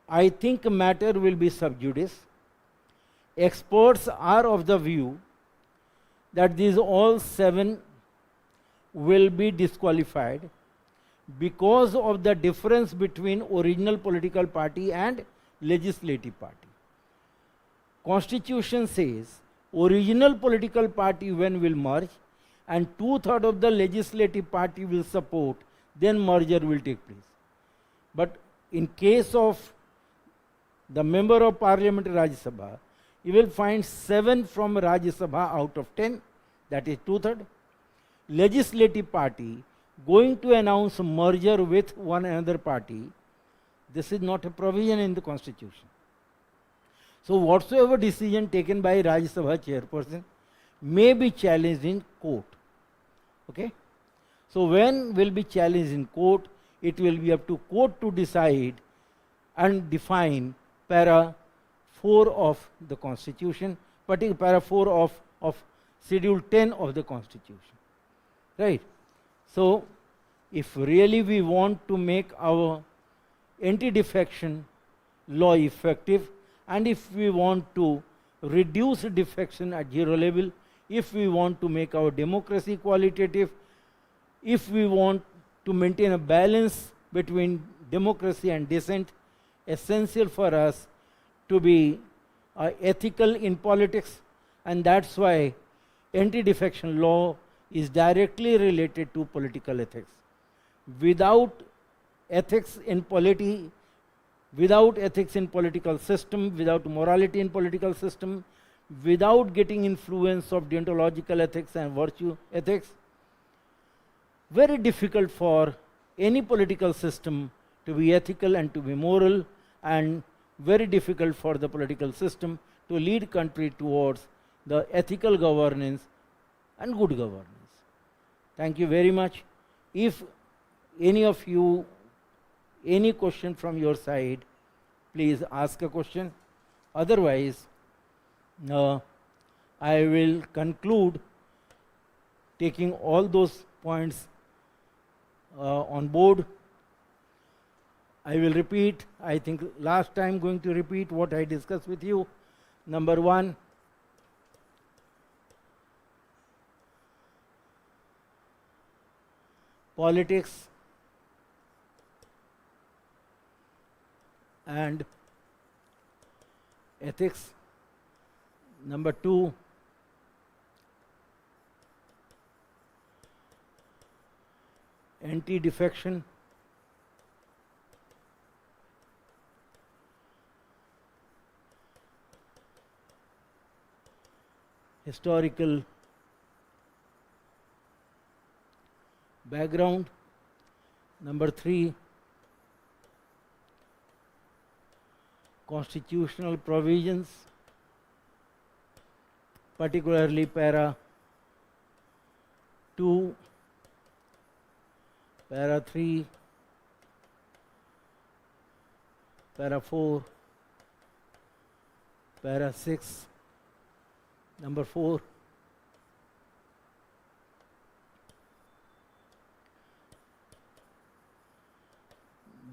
I think matter will be sub judice. Experts are of the view that these all 7 will be disqualified because of the difference between original political party and legislative party. Constitution says original political party when will merge and 2/3 of the legislative party will support, then merger will take place. But in case of the member of parliament Rajya Sabha, you will find 7 from Rajya Sabha out of 10, that is 2/3. Legislative party going to announce merger with one another party, this is not a provision in the Constitution. So whatsoever decision taken by Rajya Sabha chairperson may be challenged in court. Okay? So when will be challenged in court, it will be up to court to decide and define para 4 of the Constitution, particularly para 4 of Schedule 10 of the Constitution. Right? So if really we want to make our anti-defection law effective, and if we want to reduce defection at 0 level, if we want to make our democracy qualitative, if we want to maintain a balance between democracy and dissent, essential for us to be ethical in politics, and that's why anti-defection law is directly related to political ethics. Without ethics in polity, without ethics in political system, without morality in political system, without getting influence of deontological ethics and virtue ethics, very difficult for any political system to be ethical and to be moral, and very difficult for the political system to lead country towards the ethical governance and good governance. Thank you very much. If any of you, any question from your side, please ask a question. Otherwise, I will conclude taking all those points on board. I will repeat, I think last time going to repeat what I discussed with you. Number 1, politics and ethics. Number 2, anti-defection. Historical background. Number 3, constitutional provisions, particularly para 2, para 3, para 4, para 6. Number 4,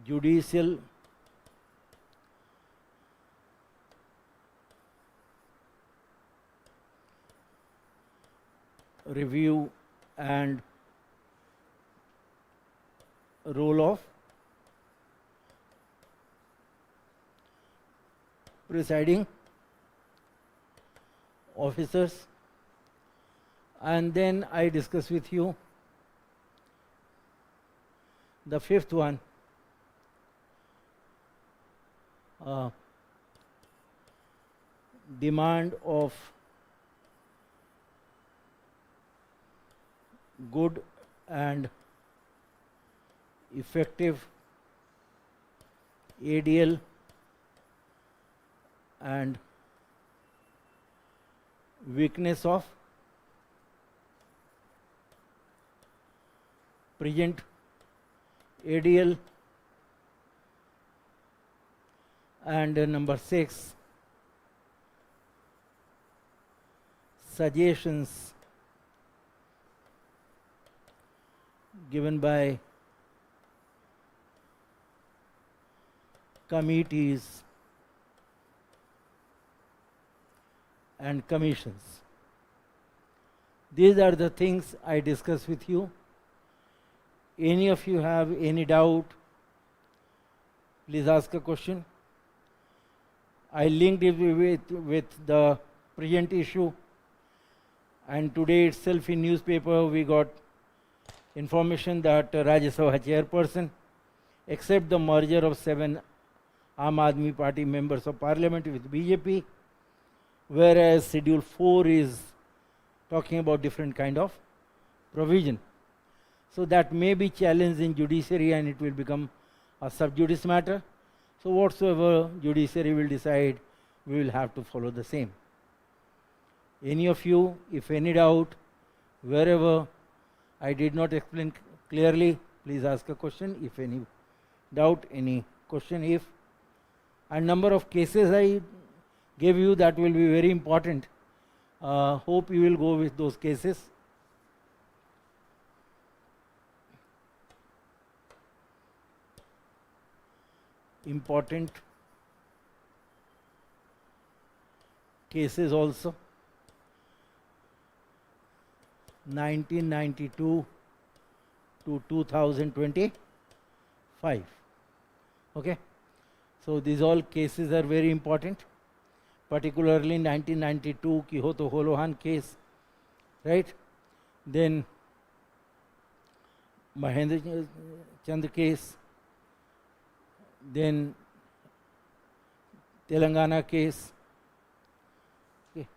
judicial review and role of presiding officers. And then I discuss with you the 5th one, demand of good and effective ADL and weakness of present ADL, and number 6, suggestions given by committees and commissions. These are the things I discuss with you. Any of you have any doubt, please ask a question. I linked it with the present issue, and today itself in newspaper we got information that Rajya Sabha chairperson accept the merger of 7 Aam Aadmi Party members of parliament with BJP, whereas schedule 4 is talking about different kind of provision. So that may be challenged in judiciary and it will become a sub judice matter. So whatsoever judiciary will decide, we will have to follow the same. Any of you, if any doubt, wherever I did not explain clearly, please ask a question. If any doubt, any question, if, and number of cases I gave you, that will be very important. Hope you will go with those cases. Important cases also. 1992 to 2025. Okay. So these all cases are very important, particularly 1992 Kihoto Holohan case, right? Then Mahendra Chand case, then Telangana case. Okay.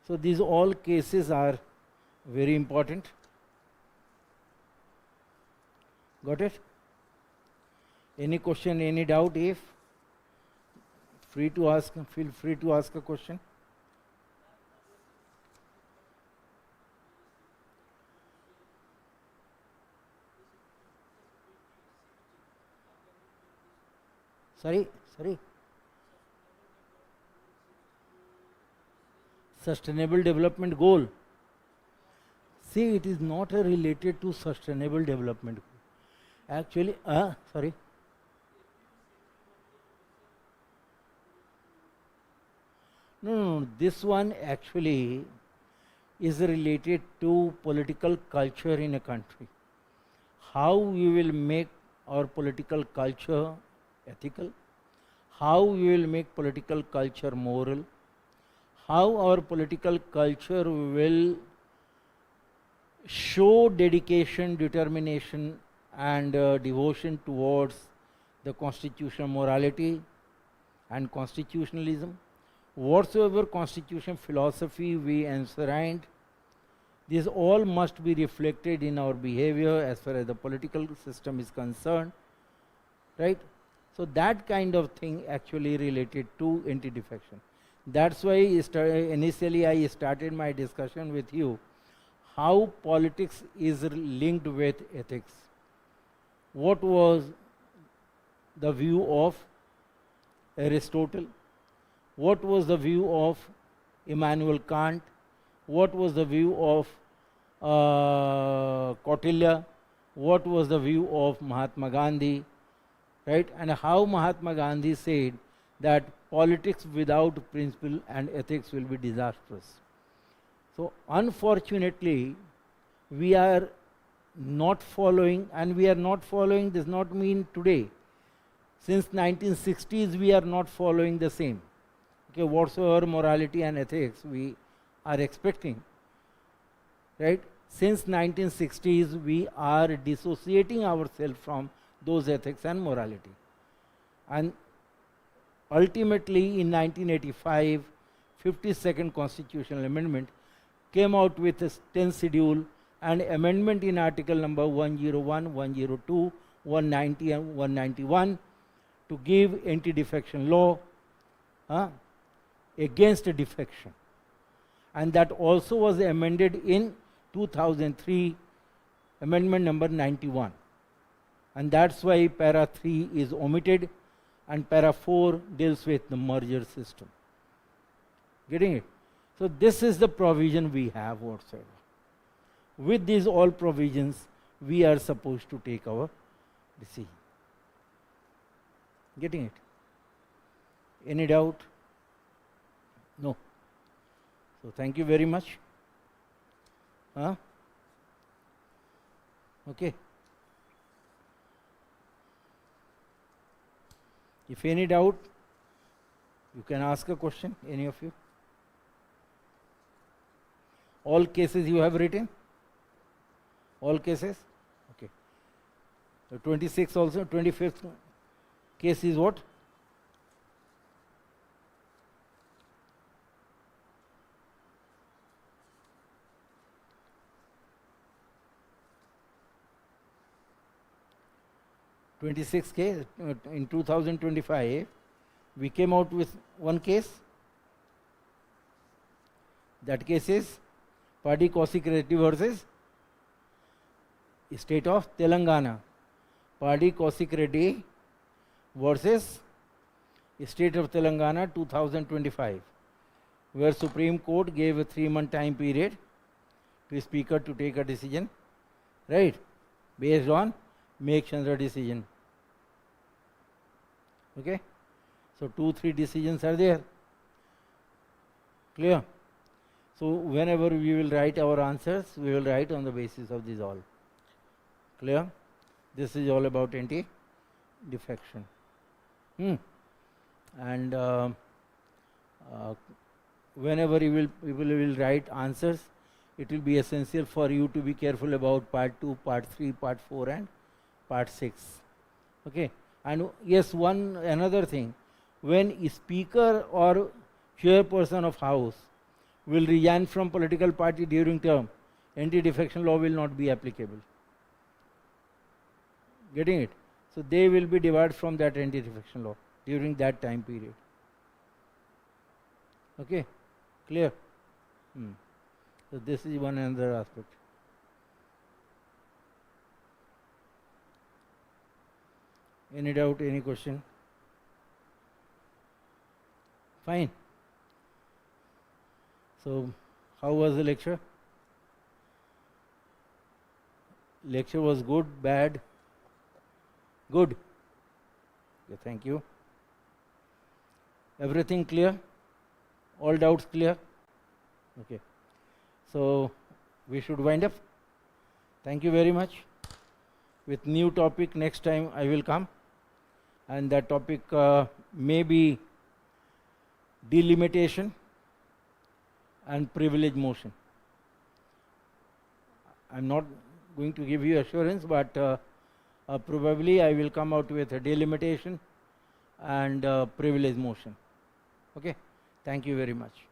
So these all cases are very important. Got it? Any question, any doubt? If free to ask, feel free to ask a question. Sorry. Sustainable development goal. See, it is not related to sustainable development goal. Actually, sorry. No, this one actually is related to political culture in a country. How we will make our political culture ethical, how we will make political culture moral, how our political culture will show dedication, determination and devotion towards the constitutional morality and constitutionalism. Whatsoever constitution philosophy we enshrined, this all must be reflected in our behavior as far as the political system is concerned, right? So that kind of thing actually related to anti-defection. That's why initially I started my discussion with you, how politics is linked with ethics. What was the view of Aristotle? What was the view of Immanuel Kant? What was the view of Kautilya? What was the view of Mahatma Gandhi? Right? And how Mahatma Gandhi said that politics without principle and ethics will be disastrous. So unfortunately, we are not following, and we are not following does not mean today. Since 1960s, we are not following the same. Okay, whatsoever morality and ethics we are expecting, right? Since 1960s, we are dissociating ourselves from those ethics and morality. And ultimately in 1985, 52nd constitutional amendment came out with a 10th schedule and amendment in article number 101, 102, 190 and 191 to give anti-defection law against defection. And that also was amended in 2003, amendment number 91. And that's why para 3 is omitted and para 4 deals with the merger system. Getting it? So this is the provision we have whatsoever. With these all provisions, we are supposed to take our decision. Getting it? Any doubt? No. So thank you very much. Okay. If any doubt, you can ask a question, any of you. All cases you have written? All cases? Okay. The 26th also, 25th case is what? case in 2025, we came out with one case. That case is Party Kaushik Reddy versus State of Telangana. Party Kaushik Reddy versus State of Telangana 2025, where Supreme Court gave a 3-month time period to Speaker to take a decision, right, based on Make Chandra decision. Okay? So 2-3 decisions are there. Clear? So whenever we will write our answers, we will write on the basis of these all. Clear? This is all about anti-defection. And whenever people will write answers, it will be essential for you to be careful about part 2, part 3, part 4 and part 6. Okay? And yes, another thing, when a speaker or chairperson of house will resign from political party during term, anti-defection law will not be applicable. Getting it? So they will be debarred from that anti-defection law during that time period. Okay? Clear? So this is one another aspect. Any doubt, any question? Fine. So, how was the lecture? Lecture was good, bad? Good. Okay, thank you. Everything clear? All doubts clear? Okay. So, we should wind up. Thank you very much. With new topic next time I will come. And that topic may be delimitation and privilege motion. I'm not going to give you assurance, but probably I will come out with a delimitation and privilege motion. Okay? Thank you very much.